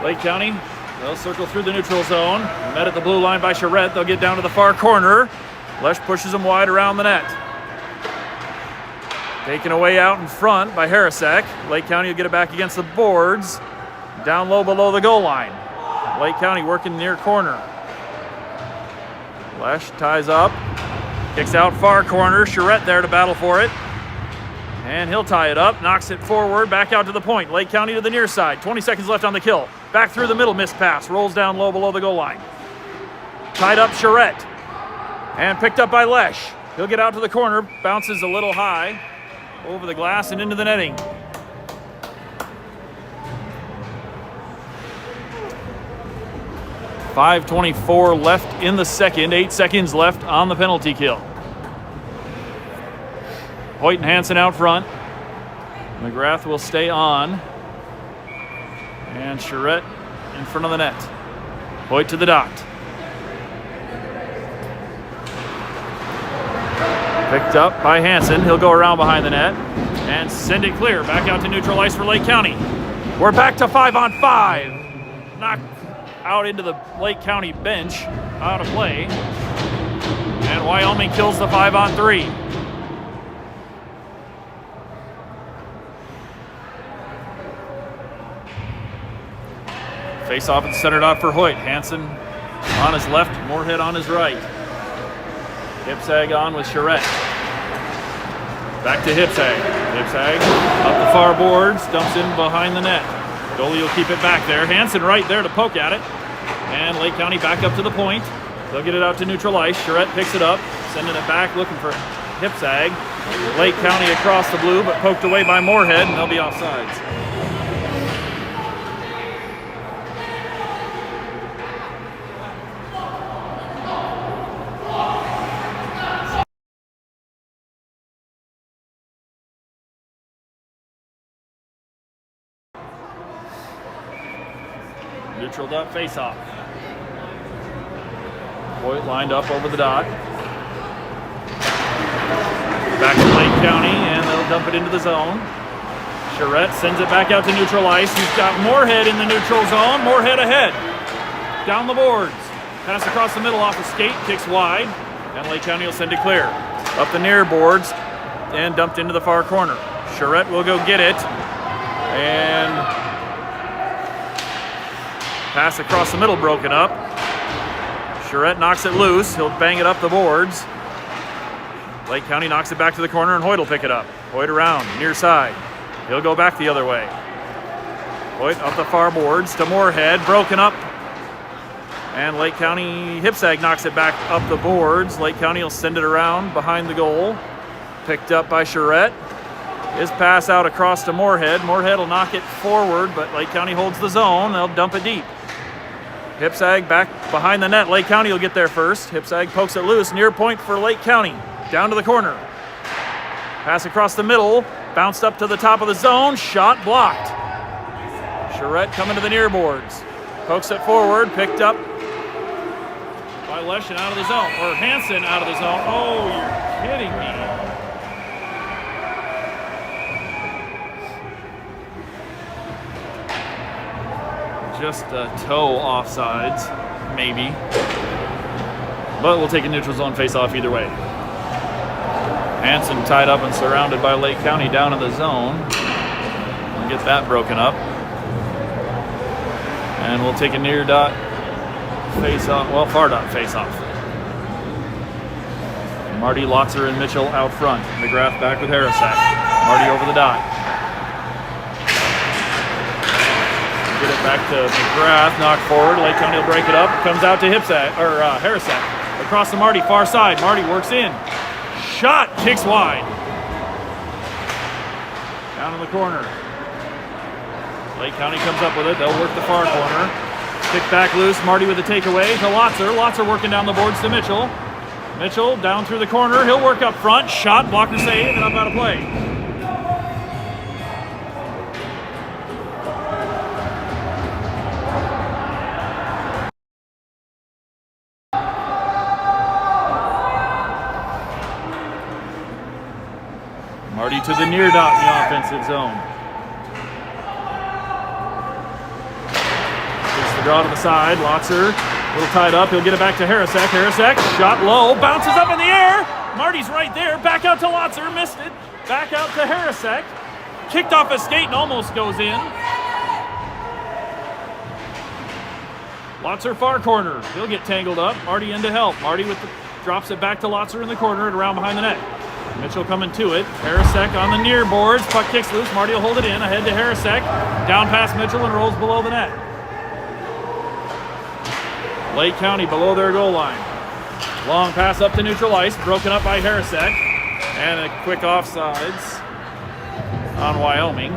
Lake County, they'll circle through the neutral zone. Met at the blue line by Charette. They'll get down to the far corner. Lesh pushes them wide around the net. Taken away out in front by Harrisack. Lake County will get it back against the boards. Down low below the goal line. Lake County working near corner. Lesh ties up. Kicks out far corner. Charette there to battle for it. And he'll tie it up. Knocks it forward. Back out to the point. Lake County to the near side. 20 seconds left on the kill. Back through the middle, missed pass. Rolls down low below the goal line. Tied up Charette. And picked up by Lesh. He'll get out to the corner. Bounces a little high. Over the glass and into the netting. 5:24 left in the second. 8 seconds left on the penalty kill. Hoyt and Hansen out front. McGrath will stay on. And Charette in front of the net. Hoyt to the dot. Picked up by Hansen. He'll go around behind the net and send it clear. Back out to neutral ice for Lake County. We're back to 5-on-5. Knocked out into the Lake County bench. Out of play. And Wyoming kills the 5-on-3. Face off and centered out for Hoyt. Hansen on his left, Moorhead on his right. Hipsag on with Charette. Back to Hipsag. Hipsag up the far boards, dumps in behind the net. Goalie will keep it back there. Hansen right there to poke at it. And Lake County back up to the point. They'll get it out to neutral ice. Charette picks it up, sending it back, looking for Hipsag. Lake County across the blue, but poked away by Moorhead, and they'll be offsides. Neutral dot face-off. Hoyt lined up over the dot. Back to Lake County, and they'll dump it into the zone. Charette sends it back out to neutral ice. He's got Moorhead in the neutral zone. Moorhead ahead. Down the boards. Pass across the middle off the skate, kicks wide, and Lake County will send it clear. Up the near boards, and dumped into the far corner. Charette will go get it, and pass across the middle broken up. Charette knocks it loose. He'll bang it up the boards. Lake County knocks it back to the corner, and Hoyt will pick it up. Hoyt around, near side. He'll go back the other way. Hoyt up the far boards to Moorhead, broken up. And Lake County, Hipsag knocks it back up the boards. Lake County will send it around behind the goal. Picked up by Charette. His pass out across to Moorhead. Moorhead will knock it forward, but Lake County holds the zone. They'll dump it deep. Hipsag back behind the net. Lake County will get there first. Hipsag pokes it loose. Near point for Lake County. Down to the corner. Pass across the middle. Bounced up to the top of the zone. Shot blocked. Charette coming to the near boards. Pokes it forward. Picked up by Leshin out of the zone. Or Hansen out of the zone. Oh, you're kidding me. Just a toe offsides, maybe. But we'll take a neutral zone face-off either way. Hansen tied up and surrounded by Lake County down in the zone. We'll get that broken up. And we'll take a near dot face-off, well, far dot face-off. Marty, Lotzer, and Mitchell out front. McGrath back with Harasak. Marty over the dot. Get it back to McGrath, knock forward. Lake County will break it up. Comes out to Hipsag, or Harasak. Across the Marty, far side. Marty works in. Shot, kicks wide. Down in the corner. Lake County comes up with it. They'll work the far corner. Kick back loose. Marty with the takeaway to Lotzer. Lotzer working down the boards to Mitchell. Mitchell down through the corner. He'll work up front. Shot, blocker save, and up out of play. Marty to the near dot in the offensive zone. Takes the draw to the side. Lotzer, a little tied up. He'll get it back to Harasak. Harasak, shot low, bounces up in the air. Marty's right there. Back out to Lotzer, missed it. Back out to Harasak. Kicked off a skate and almost goes in. Lotzer far corner. He'll get tangled up. Marty in to help. Marty drops it back to Lotzer in the corner and around behind the net. Mitchell coming to it. Harasak on the near boards. Puck kicks loose. Marty will hold it in. Ahead to Harasak. Down past Mitchell and rolls below the net. Lake County below their goal line. Long pass up to neutral ice. Broken up by Harasak. And a quick offsides on Wyoming.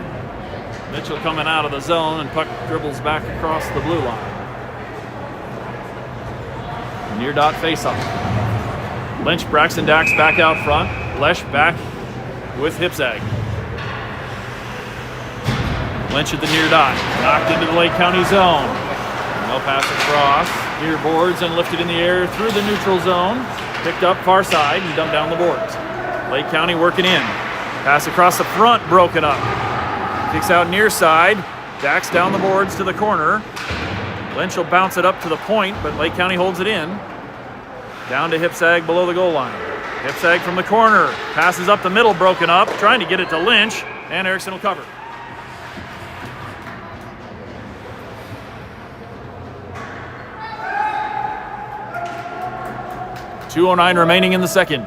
Mitchell coming out of the zone and puck dribbles back across the blue line. Near dot face-off. Lynch, Braxton, Dax back out front. Lesh back with Hipzag. Lynch at the near dot. Knocked into the Lake County zone. No pass across. Near boards and lifted in the air through the neutral zone. Picked up far side and dumped down the boards. Lake County working in. Pass across the front, broken up. Kicks out near side. Dax down the boards to the corner. Lynch will bounce it up to the point, but Lake County holds it in. Down to Hipzag below the goal line. Hipzag from the corner. Passes up the middle, broken up. Trying to get it to Lynch, and Erickson will cover. .209 remaining in the second.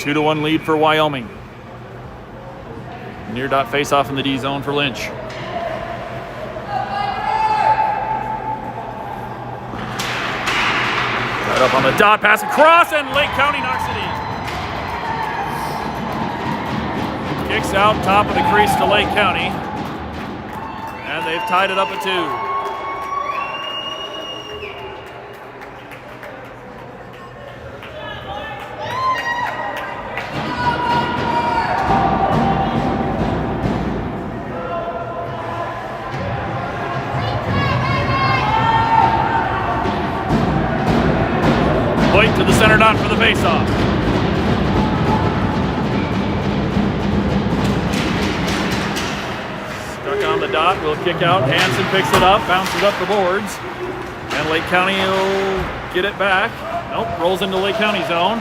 2-1 lead for Wyoming. Near dot face-off in the D zone for Lynch. Right up on the dot, pass across, and Lake County knocks it in. Kicks out top of the crease to Lake County, and they've tied it up at 2. To the center dot for the face-off. Stuck on the dot, will kick out. Hansen picks it up, bounces up the boards. And Lake County will get it back. Nope, rolls into Lake County zone.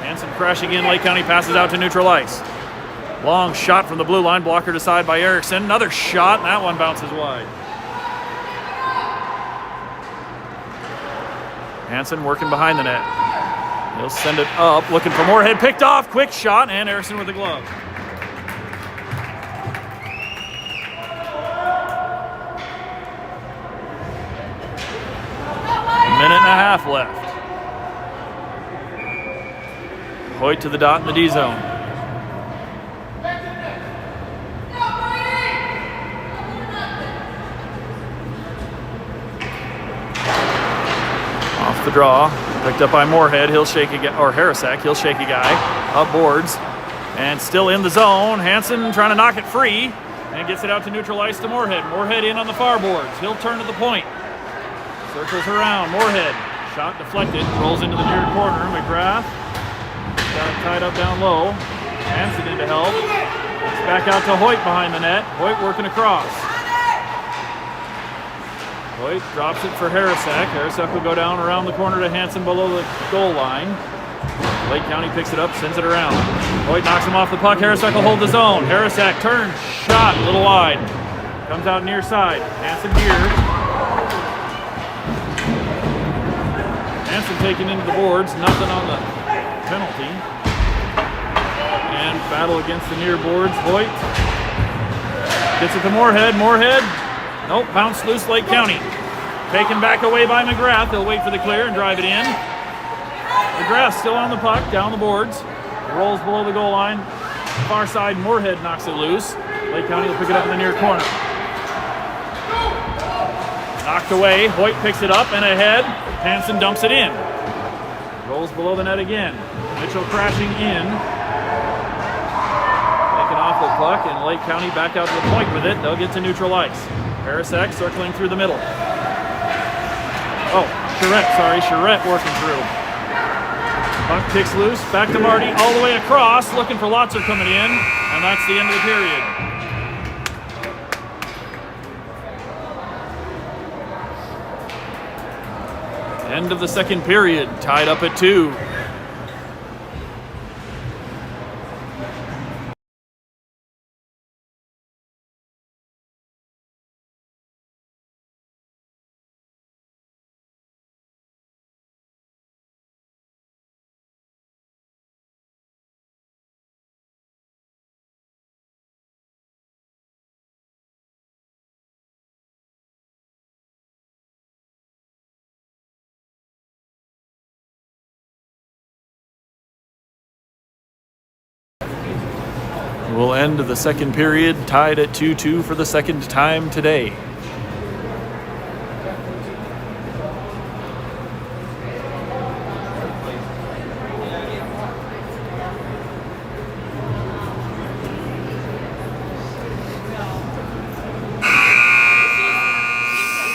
Hansen crashing in, Lake County passes out to neutral ice. Long shot from the blue line, blocker to side by Erickson. Another shot, and that one bounces wide. Hansen working behind the net. He'll send it up, looking for Moorhead, picked off, quick shot, and Erickson with the glove. Minute and a half left. Hoyt to the dot in the D zone. Off the draw. Picked up by Moorhead, he'll shake a guy, or Harasak, he'll shake a guy. Up boards, and still in the zone. Hansen trying to knock it free, and gets it out to neutral ice to Moorhead. Moorhead in on the far boards, he'll turn to the point. Circles around, Moorhead, shot deflected, rolls into the near corner. McGrath got it tied up down low. Hansen in to help. It's back out to Hoyt behind the net. Hoyt working across. Hoyt drops it for Harasak. Harasak will go down around the corner to Hansen below the goal line. Lake County picks it up, sends it around. Hoyt knocks him off the puck. Harasak will hold the zone. Harasak turns, shot, a little wide. Comes out near side. Hansen here. Hansen taken into the boards. Nothing on the penalty. And battle against the near boards. Hoyt gets it to Moorhead. Moorhead. Nope, bounced loose Lake County. Taken back away by McGrath. They'll wait for the clear and drive it in. McGrath still on the puck, down the boards. Rolls below the goal line. Far side, Moorhead knocks it loose. Lake County will pick it up in the near corner. Knocked away, Hoyt picks it up and ahead. Hansen dumps it in. Rolls below the net again. Mitchell crashing in. Taken off the puck, and Lake County back out to the point with it. They'll get to neutral ice. Harasak circling through the middle. Oh, Charette working through. Puck kicks loose, back to Marty, all the way across, looking for Lotzer coming in, and that's the end of the period. End of the second period, tied up at 2. We'll end the second period tied at 2-2 for the second time today.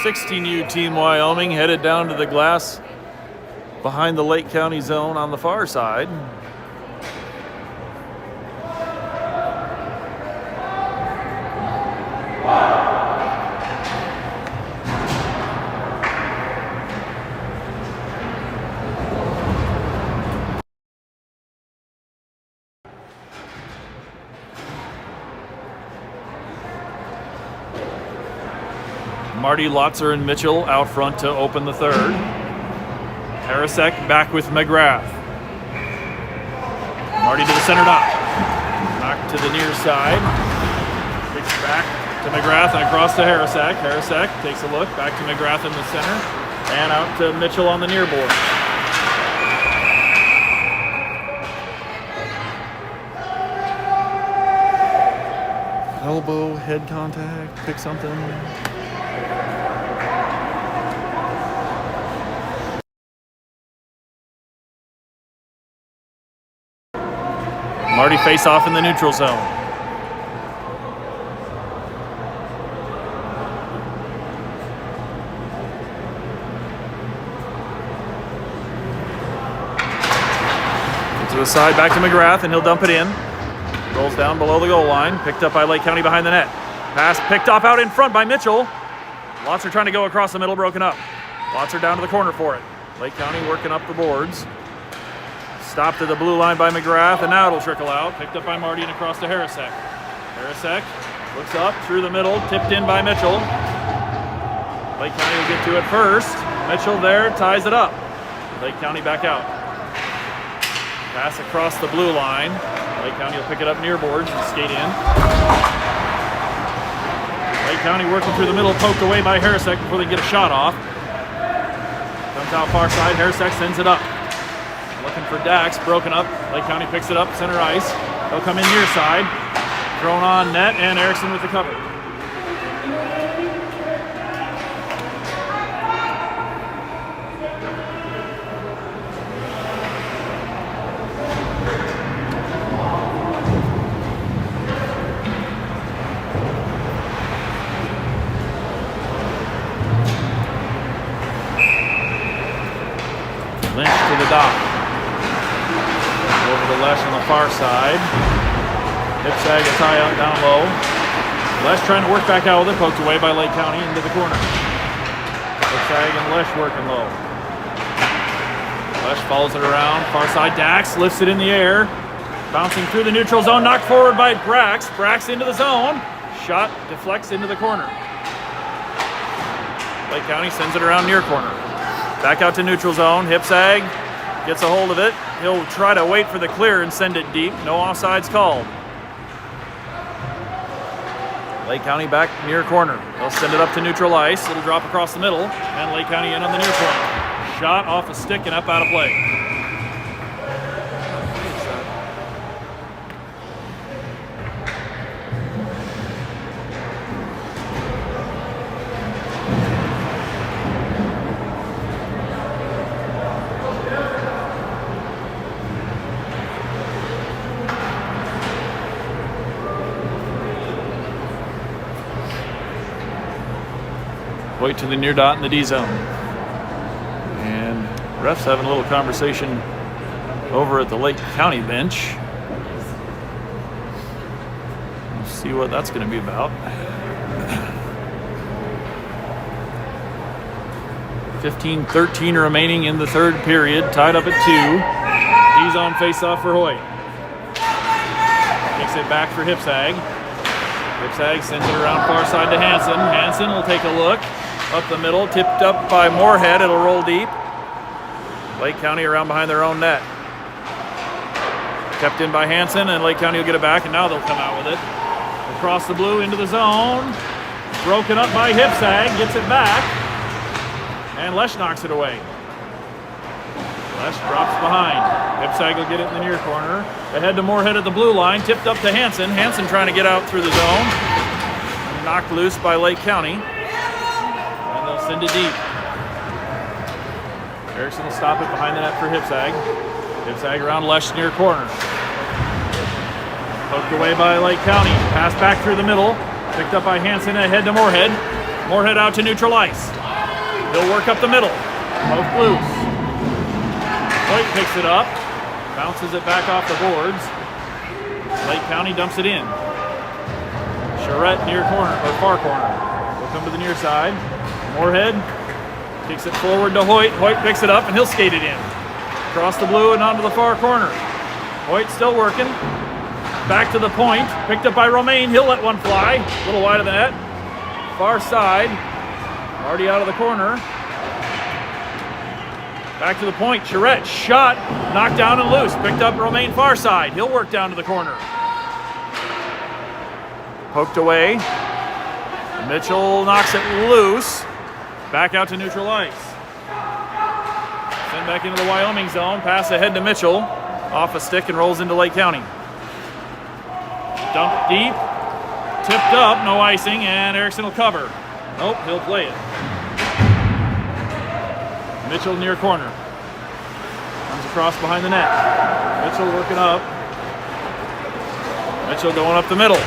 16U Team Wyoming headed down to the glass behind the Lake County zone on the far side. Marty, Lotzer, and Mitchell out front to open the third. Harasek back with McGrath. Marty to the center dot. Back to the near side. Kicks back to McGrath and across to Harasek. Harasek takes a look. Back to McGrath in the center. And out to Mitchell on the near board. Elbow, head contact, pick something. Marty face off in the neutral zone. To the side, back to McGrath, and he'll dump it in. Rolls down below the goal line. Picked up by Lake County behind the net. Pass picked up out in front by Mitchell. Lotzer trying to go across the middle, broken up. Lotzer down to the corner for it. Lake County working up the boards. Stopped to the blue line by McGrath, and now it'll trickle out. Picked up by Marty and across to Harasek. Harasek looks up through the middle, tipped in by Mitchell. Lake County will get to it first. Mitchell there ties it up. Lake County back out. Pass across the blue line. Lake County will pick it up near boards and skate in. Lake County working through the middle, poked away by Harasek before they get a shot off. Comes out far side, Harasek sends it up. Looking for Dax, broken up. Lake County picks it up, center ice. They'll come in near side. Thrown on net, and Erickson with the cover. Lynch to the dock. Over to Lesh on the far side. Hipsag a tie out down low. Lesh trying to work back out with it, poked away by Lake County into the corner. Hipsag and Lesh working low. Lesh follows it around, far side. Dax lifts it in the air. Bouncing through the neutral zone, knocked forward by Brax. Brax into the zone. Shot deflects into the corner. Lake County sends it around near corner. Back out to neutral zone. Hipsag gets a hold of it. He'll try to wait for the clear and send it deep. No offsides called. Lake County back near corner. They'll send it up to neutral ice. It'll drop across the middle. And Lake County in on the near corner. Shot off a stick and up out of play. Point to the near dot in the D zone. And refs having a little conversation over at the Lake County bench. We'll see what that's going to be about. 15-13 remaining in the third period, tied up at 2. D zone face-off for Hoyt. Takes it back for Hipsag. Hipsag sends it around far side to Hansen. Hansen will take a look. Up the middle, tipped up by Moorhead. It'll roll deep. Lake County around behind their own net. Kept in by Hansen, and Lake County will get it back, and now they'll come out with it. Across the blue into the zone. Broken up by Hipsag. Gets it back. And Lesh knocks it away. Lesh drops behind. Hipsag will get it in the near corner. Ahead to Moorhead at the blue line. Tipped up to Hansen. Hansen trying to get out through the zone. Knocked loose by Lake County. Send it deep. Erickson will stop it behind the net for Hipsag. Hipsag around Lesh near corner. Poked away by Lake County. Pass back through the middle. Picked up by Hansen ahead to Moorhead. Moorhead out to neutral ice. He'll work up the middle. Poke loose. Hoyt picks it up. Bounces it back off the boards. Lake County dumps it in. Charette near corner, or far corner. Will come to the near side. Moorhead kicks it forward to Hoyt. Hoyt picks it up and he'll skate it in. Across the blue and onto the far corner. Hoyt still working. Back to the point. Picked up by Romaine. He'll let one fly. A little wide of the net. Far side. Already out of the corner. Back to the point. Charette shot. Knocked down and loose. Picked up Romaine far side. He'll work down to the corner. Poked away. Mitchell knocks it loose. Back out to neutral ice. Send back into the Wyoming zone. Pass ahead to Mitchell. Off a stick and rolls into Lake County. Dump deep. Tipped up. No icing. And Erickson will cover. Nope, he'll play it. Mitchell near corner. Comes across behind the net. Mitchell working up. Mitchell going up the middle.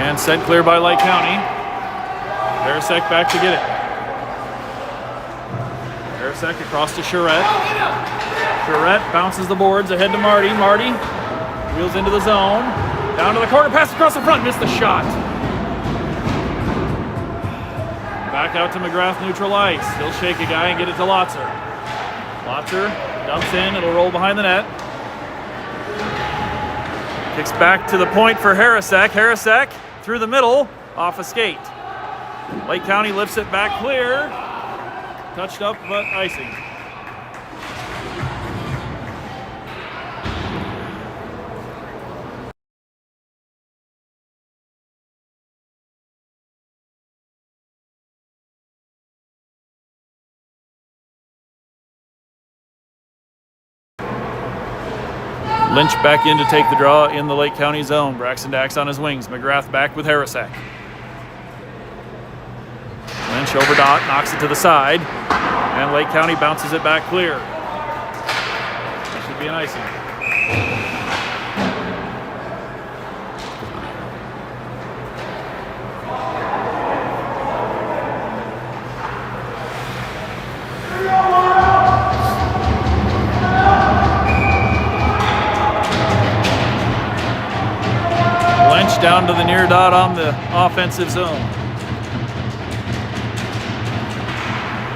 And sent clear by Lake County. Harasek back to get it. Harasek across to Charette. Charette bounces the boards ahead to Marty. Marty wheels into the zone. Down to the corner, pass across the front, missed the shot. Back out to McGrath, neutral ice. He'll shake a guy and get it to Lotzer. Lotzer dumps in, it'll roll behind the net. Kicks back to the point for Harasek. Harasek through the middle, off a skate. Lake County lifts it back clear. Touched up, but icing. Lynch back in to take the draw in the Lake County zone. Braxton Dax on his wings. McGrath back with Harasek. Lynch over dot, knocks it to the side. And Lake County bounces it back clear. That should be an icing. Down to the near dot on the offensive zone.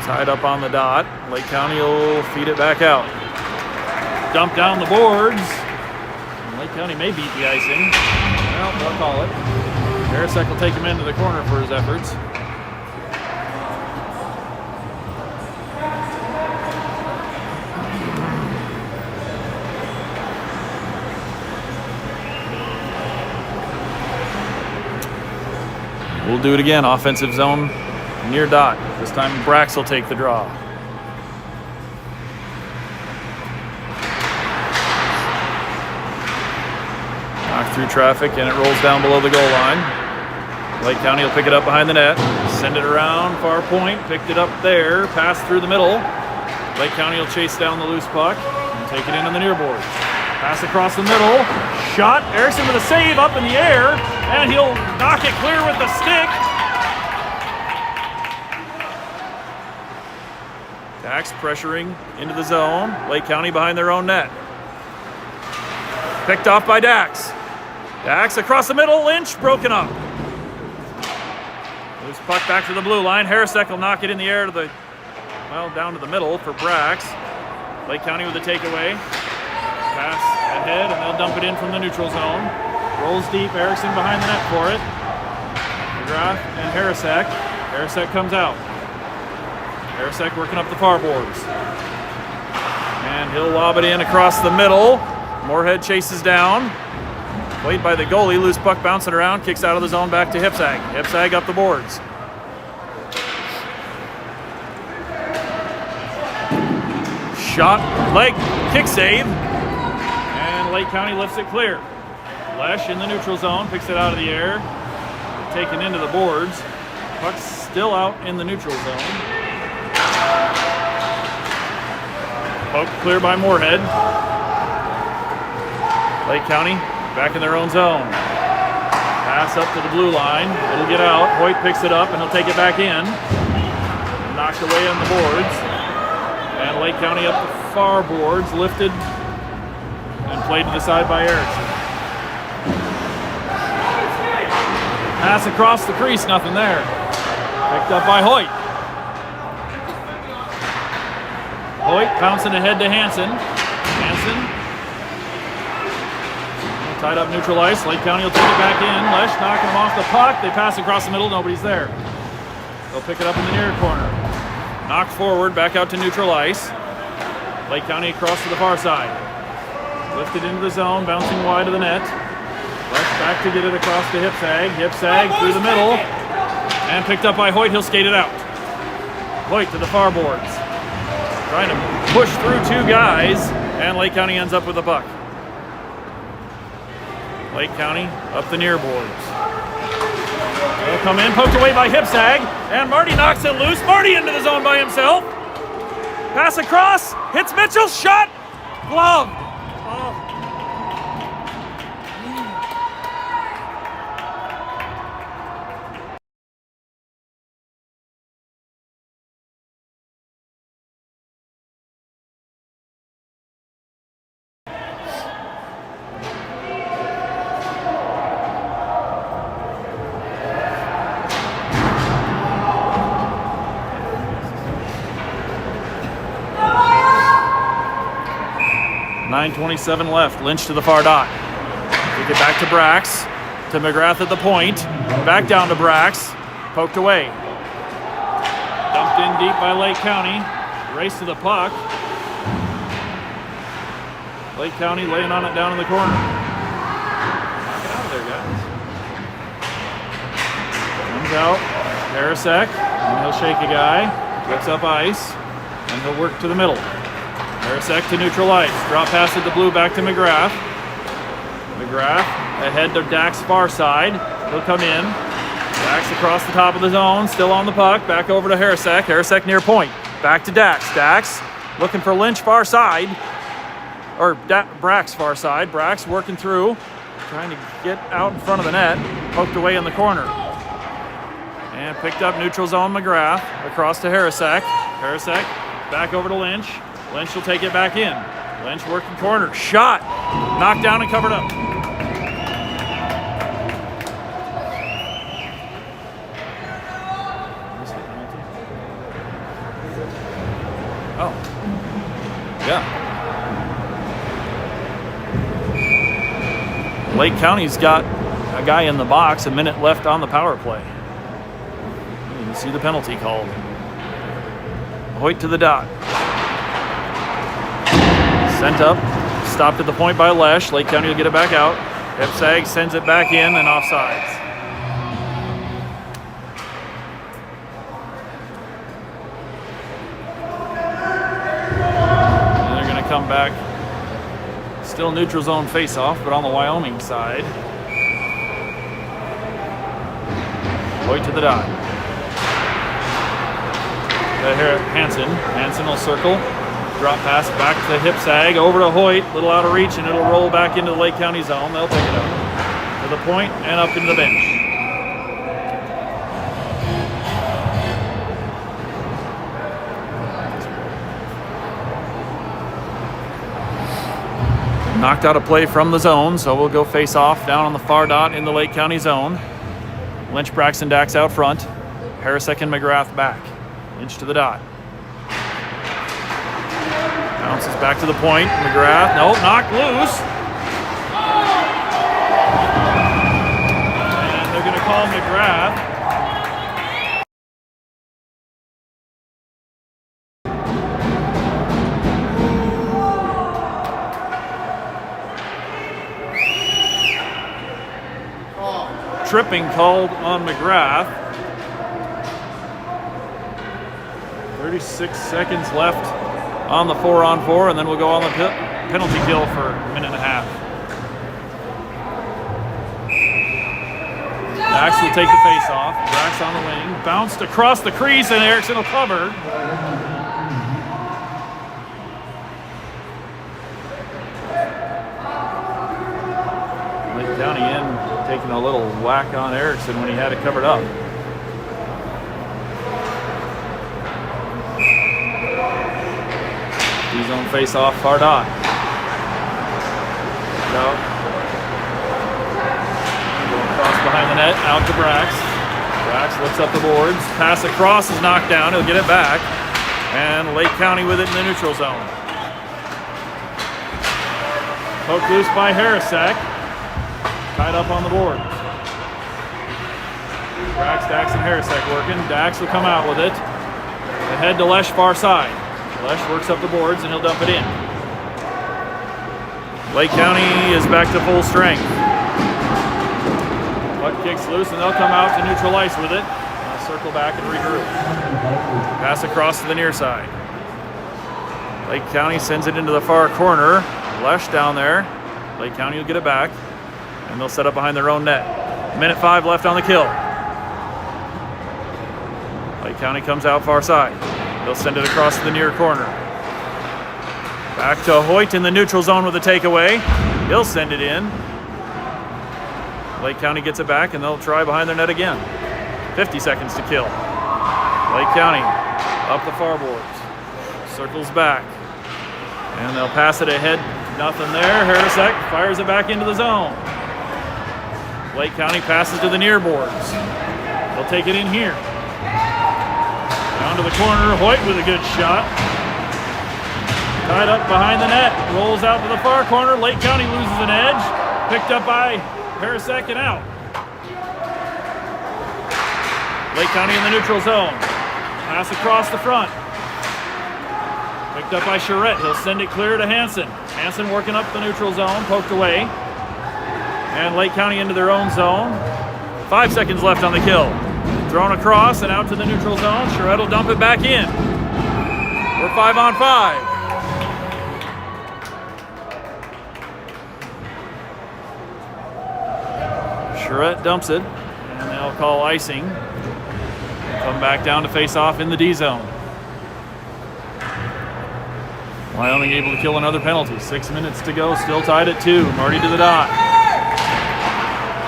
Tied up on the dot. Lake County will feed it back out. Dump down the boards. And Lake County may beat the icing. Well, they'll call it. Harasek will take him into the corner for his efforts. We'll do it again. Offensive zone near dot. This time Brax will take the draw. Knocked through traffic and it rolls down below the goal line. Lake County will pick it up behind the net. Send it around far point. Picked it up there. Pass through the middle. Lake County will chase down the loose puck and take it in on the near boards. Pass across the middle. Shot. Erickson with a save up in the air. And he'll knock it clear with the stick. Dax pressuring into the zone. Lake County behind their own net. Picked off by Dax. Dax across the middle. Lynch broken up. Loose puck back to the blue line. Harasek will knock it in the air to the, well, down to the middle for Brax. Lake County with the takeaway. Pass ahead and they'll dump it in from the neutral zone. Rolls deep, Erickson behind the net for it. McGrath and Harasek. Harasek comes out. Harasek working up the far boards. And he'll lob it in across the middle. Moorhead chases down. Played by the goalie, loose puck bouncing around, kicks out of the zone back to Hipsag. Hipsag up the boards. Shot, leg, kick save. And Lake County lifts it clear. Lesh in the neutral zone, picks it out of the air. Taken into the boards. Puck's still out in the neutral zone. Poke clear by Moorhead. Lake County back in their own zone. Pass up to the blue line. It'll get out. Hoyt picks it up and he'll take it back in. Knocked away on the boards. And Lake County up the far boards, lifted and played to the side by Erickson. Pass across the crease, nothing there. Picked up by Hoyt. Hoyt bouncing ahead to Hansen. Hansen tied up neutral ice. Lake County will take it back in. Lesh knocking him off the puck. They pass across the middle. Nobody's there. They'll pick it up in the near corner. Knocked forward, back out to neutral ice. Lake County across to the far side. Lifted into the zone, bouncing wide of the net. Lesh back to get it across to Hipsag. Hipsag through the middle. And picked up by Hoyt. He'll skate it out. Hoyt to the far boards. Trying to push through two guys. And Lake County ends up with the puck. Lake County up the near boards. They'll come in, poked away by Hipsag, and Marty knocks it loose. Marty into the zone by himself. Pass across, hits Mitchell, shot, glove. Oh. 9:27 left. Lynch to the far dot. Take it back to Brax. To McGrath at the point. Back down to Brax. Poked away. Dumped in deep by Lake County. Race to the puck. Lake County laying on it down in the corner. Knock it out of there, guys. Comes out. Harasek. And he'll shake a guy. Gets up ice. And he'll work to the middle. Harasek to neutral ice. Drop pass at the blue back to McGrath. McGrath ahead to Dax's far side. He'll come in. Dax across the top of the zone. Still on the puck. Back over to Harasek. Harasek near point. Back to Dax. Dax looking for Lynch far side. Or Brax far side. Brax working through. Trying to get out in front of the net. Poked away in the corner. And picked up neutral zone McGrath. Across to Harasek. Harasek back over to Lynch. Lynch will take it back in. Lynch working corner. Shot. Knocked down and covered up. Oh. Yeah. Lake County's got a guy in the box, a minute left on the power play. You can see the penalty called. Hoyt to the dot. Sent up, stopped at the point by Lesh. Lake County will get it back out. Hipsag sends it back in and offsides. And they're going to come back. Still neutral zone face-off, but on the Wyoming side. Hoyt to the dot. Hansen. Hansen will circle. Drop pass back to Hipsag, over to Hoyt, a little out of reach, and it'll roll back into the Lake County zone. They'll pick it up to the point and up into the bench. Knocked out a play from the zone, so we'll go face off down on the far dot in the Lake County zone. Lynch, Braxton, Dax out front. Harasek and McGrath back. Lynch to the dot. Bounces back to the point. McGrath, nope, knocked loose. And they're going to call McGrath. Tripping called on McGrath. 36 seconds left on the 4-on-4, and then we'll go on the penalty kill for a minute and a half. Dax will take the face off. Brax on the wing. Bounced across the crease, and Erickson will cover. Lake County in, taking a little whack on Erickson when he had it covered up. D-zone face-off, far dot. Out. Going across behind the net, out to Brax. Brax lifts up the boards. Pass across is knocked down. He'll get it back. And Lake County with it in the neutral zone. Poked loose by Harrisek. Tied up on the board. Brax, Dax, and Harrisek working. Dax will come out with it. Ahead to Lesh, far side. Lesh works up the boards and he'll dump it in. Lake County is back to full strength. Puck kicks loose and they'll come out to neutral ice with it. They'll circle back and regroup. Pass across to the near side. Lake County sends it into the far corner. Lesh down there. Lake County will get it back. And they'll set up behind their own net. Minute 5 left on the kill. Lake County comes out far side. They'll send it across to the near corner. Back to Hoyt in the neutral zone with a takeaway. He'll send it in. Lake County gets it back and they'll try behind their net again. 50 seconds to kill. Lake County up the far boards. Circles back. And they'll pass it ahead. Nothing there. Harrisek fires it back into the zone. Lake County passes to the near boards. They'll take it in here. Down to the corner. Hoyt with a good shot. Tied up behind the net. Rolls out to the far corner. Lake County loses an edge. Picked up by Harrisek and out. Lake County in the neutral zone. Pass across the front. Picked up by Charette. He'll send it clear to Hansen. Hansen working up the neutral zone. Poked away. And Lake County into their own zone. 5 seconds left on the kill. Thrown across and out to the neutral zone. Charette will dump it back in. We're 5 on 5. Charette dumps it, and they'll call icing. Come back down to face off in the D zone. Wyoming able to kill another penalty. 6 minutes to go, still tied at 2. Marty to the dot.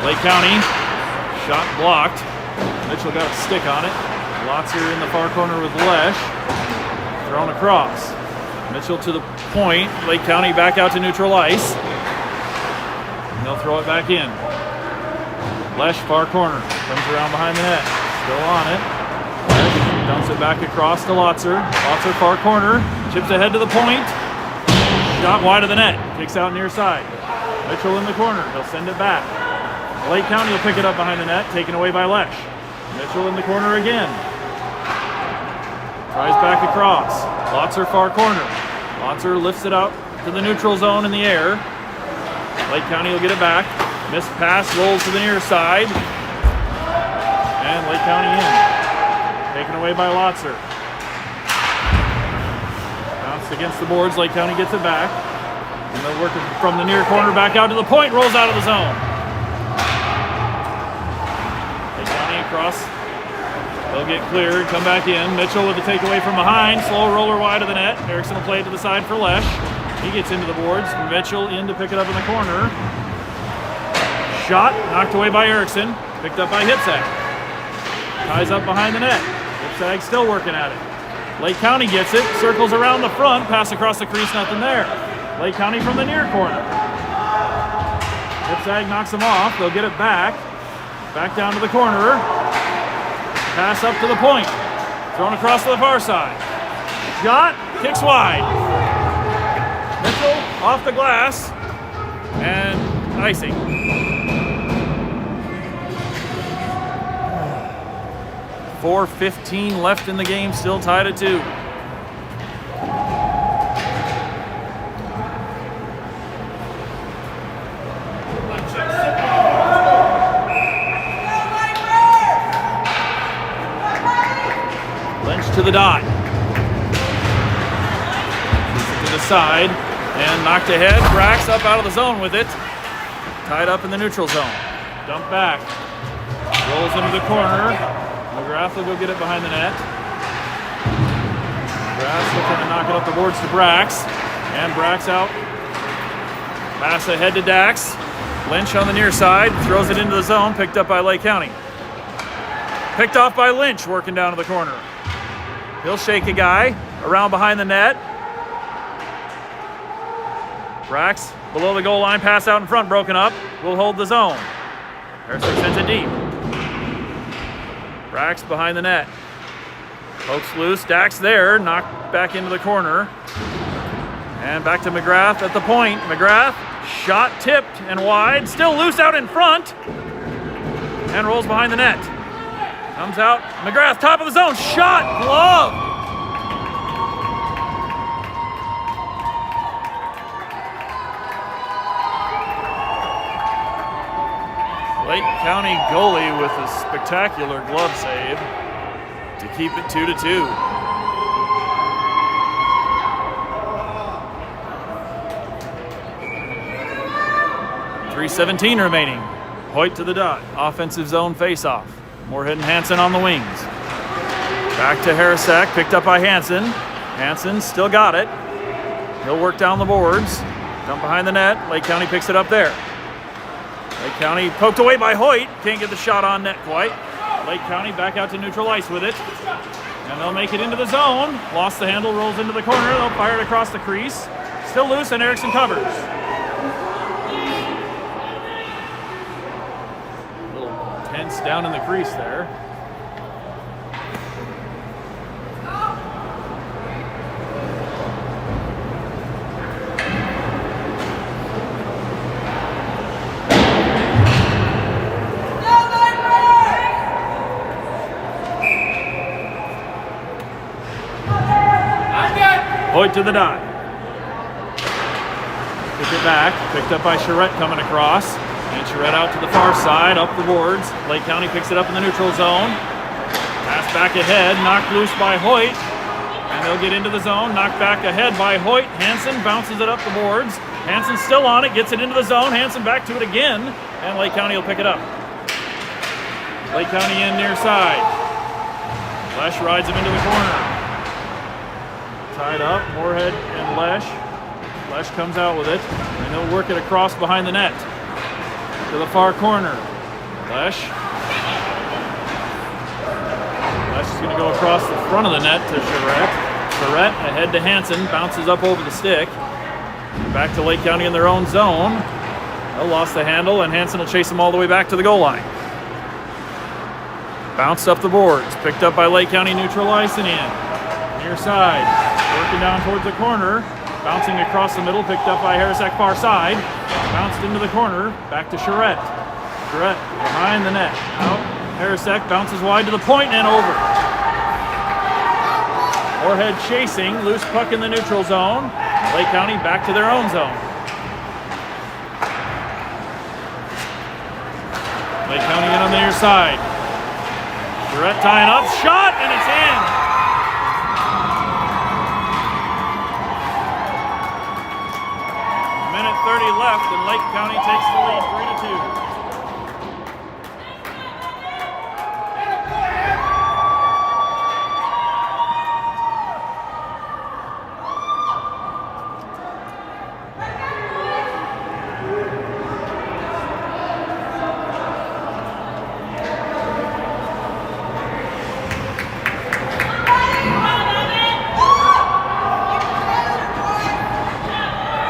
Lake County, shot blocked. Mitchell got a stick on it. Lotzer in the far corner with Lesh. Thrown across. Mitchell to the point. Lake County back out to neutral ice. And they'll throw it back in. Lesh, far corner, comes around behind the net, still on it. Lesh dumps it back across to Lotzer. Lotzer, far corner, chips ahead to the point. Shot wide of the net, kicks out near side. Mitchell in the corner, he'll send it back. Lake County will pick it up behind the net, taken away by Lesh. Mitchell in the corner again. Tries back across. Lotzer, far corner. Lotzer lifts it up to the neutral zone in the air. Lake County will get it back. Missed pass, rolls to the near side. And Lake County in. Taken away by Lotzer. Bounced against the boards, Lake County gets it back. And they'll work it from the near corner back out to the point, rolls out of the zone. Lake County across. They'll get clear, come back in. Mitchell with the takeaway from behind. Slow roller wide of the net. Erickson will play it to the side for Lesh. He gets into the boards. Mitchell in to pick it up in the corner. Shot, knocked away by Erickson. Picked up by Hipsag. Ties up behind the net. Hipsag still working at it. Lake County gets it. Circles around the front. Pass across the crease, nothing there. Lake County from the near corner. Hipsag knocks him off. They'll get it back. Back down to the corner. Pass up to the point. Thrown across to the far side. Shot, kicks wide. Mitchell off the glass. And icing. 4:15 left in the game, still tied at 2. Lynch to the dot. To the side and knocked ahead. Brax up out of the zone with it. Tied up in the neutral zone. Dump back. Rolls into the corner. McGrath will go get it behind the net. McGrath looking to knock it up the boards to Brax. And Brax out. Pass ahead to Dax. Lynch on the near side, throws it into the zone, picked up by Lake County. Picked off by Lynch, working down to the corner. He'll shake a guy, around behind the net. Brax below the goal line, pass out in front, broken up. Will hold the zone. Harrison sends it deep. Brax behind the net. Pokes loose, Dax there, knocked back into the corner. And back to McGrath at the point. McGrath, shot tipped and wide, still loose out in front. And rolls behind the net. Comes out, McGrath, top of the zone, shot, glove. Lake County goalie with a spectacular glove save to keep it 2-2. .317 remaining. Hoyt to the dot. Offensive zone face-off. Moorhead and Hansen on the wings. Back to Harrisek, picked up by Hansen. Hansen still got it. He'll work down the boards. Dump behind the net. Lake County picks it up there. Lake County poked away by Hoyt. Can't get the shot on net quite. Lake County back out to neutral ice with it. And they'll make it into the zone. Lost the handle, rolls into the corner. They'll fire it across the crease. Still loose, and Erickson covers. A little tense down in the crease there. Hoyt to the dot. Pick it back, picked up by Charette coming across. And Charette out to the far side, up the boards. Lake County picks it up in the neutral zone. Pass back ahead, knocked loose by Hoyt. And they'll get into the zone, knocked back ahead by Hoyt. Hansen bounces it up the boards. Hansen still on it, gets it into the zone. Hansen back to it again, and Lake County will pick it up. Lake County in near side. Lesh rides him into the corner. Tied up, Moorhead and Lesh. Lesh comes out with it, and they'll work it across behind the net to the far corner. Lesh is going to go across the front of the net to Charette. Charette ahead to Hansen, bounces up over the stick. Back to Lake County in their own zone. They lost the handle, and Hansen will chase them all the way back to the goal line. Bounced up the boards, picked up by Lake County neutral ice and in. Near side, working down towards the corner, bouncing across the middle, picked up by Harrisek far side, bounced into the corner, back to Charette. Charette behind the net, out, Harrisek bounces wide to the point and over. Moorhead chasing, loose puck in the neutral zone, Lake County back to their own zone. Lake County in on the near side. Charette tying up, shot, and it's in. Minute 30 left, and Lake County takes the lead 3-2.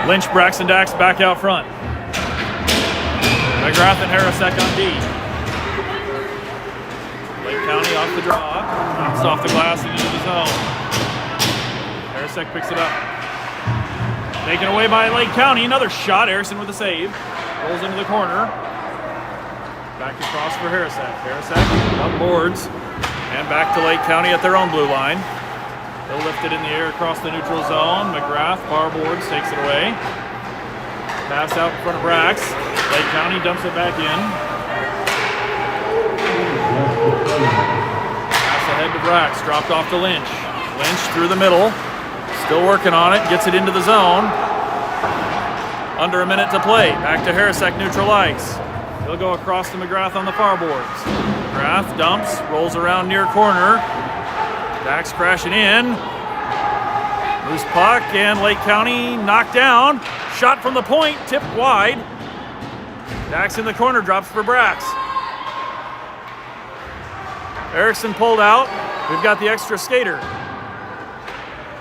Lynch, Braxton, Dax back out front. McGrath and Harrisek on D. Lake County off the draw. Bounced off the glass and into the zone. Harrisek picks it up. Taken away by Lake County. Another shot. Harrison with a save. Rolls into the corner. Back across for Harrisek. Harrisek up boards. And back to Lake County at their own blue line. They'll lift it in the air across the neutral zone. McGrath, far boards, takes it away. Pass out in front of Brax. Lake County dumps it back in. Pass ahead to Brax, dropped off to Lynch. Lynch through the middle, still working on it, gets it into the zone. Under a minute to play. Back to Harrisek, neutral ice. He'll go across to McGrath on the far boards. McGrath dumps, rolls around near corner. Dax crashing in. Loose puck, and Lake County knocked down. Shot from the point, tipped wide. Dax in the corner, drops for Brax. Erickson pulled out. We've got the extra skater.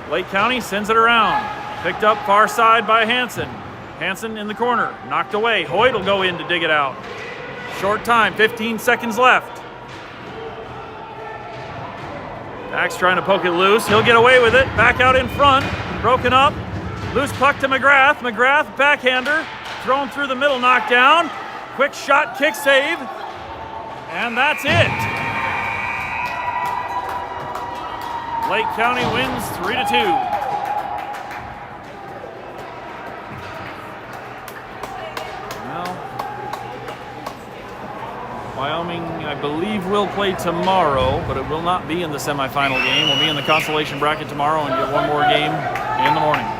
Lake County sends it around. Picked up far side by Hansen. Hansen in the corner, knocked away. Hoyt will go in to dig it out. Short time, 15 seconds left. Dax trying to poke it loose. He'll get away with it. Back out in front. Broken up. Loose puck to McGrath. McGrath, backhander. Thrown through the middle, knocked down. Quick shot, kick save. And that's it. Lake County wins 3-2. Wyoming, I believe, will play tomorrow, but it will not be in the semifinal game. We'll be in the consolation bracket tomorrow and get one more game in the morning.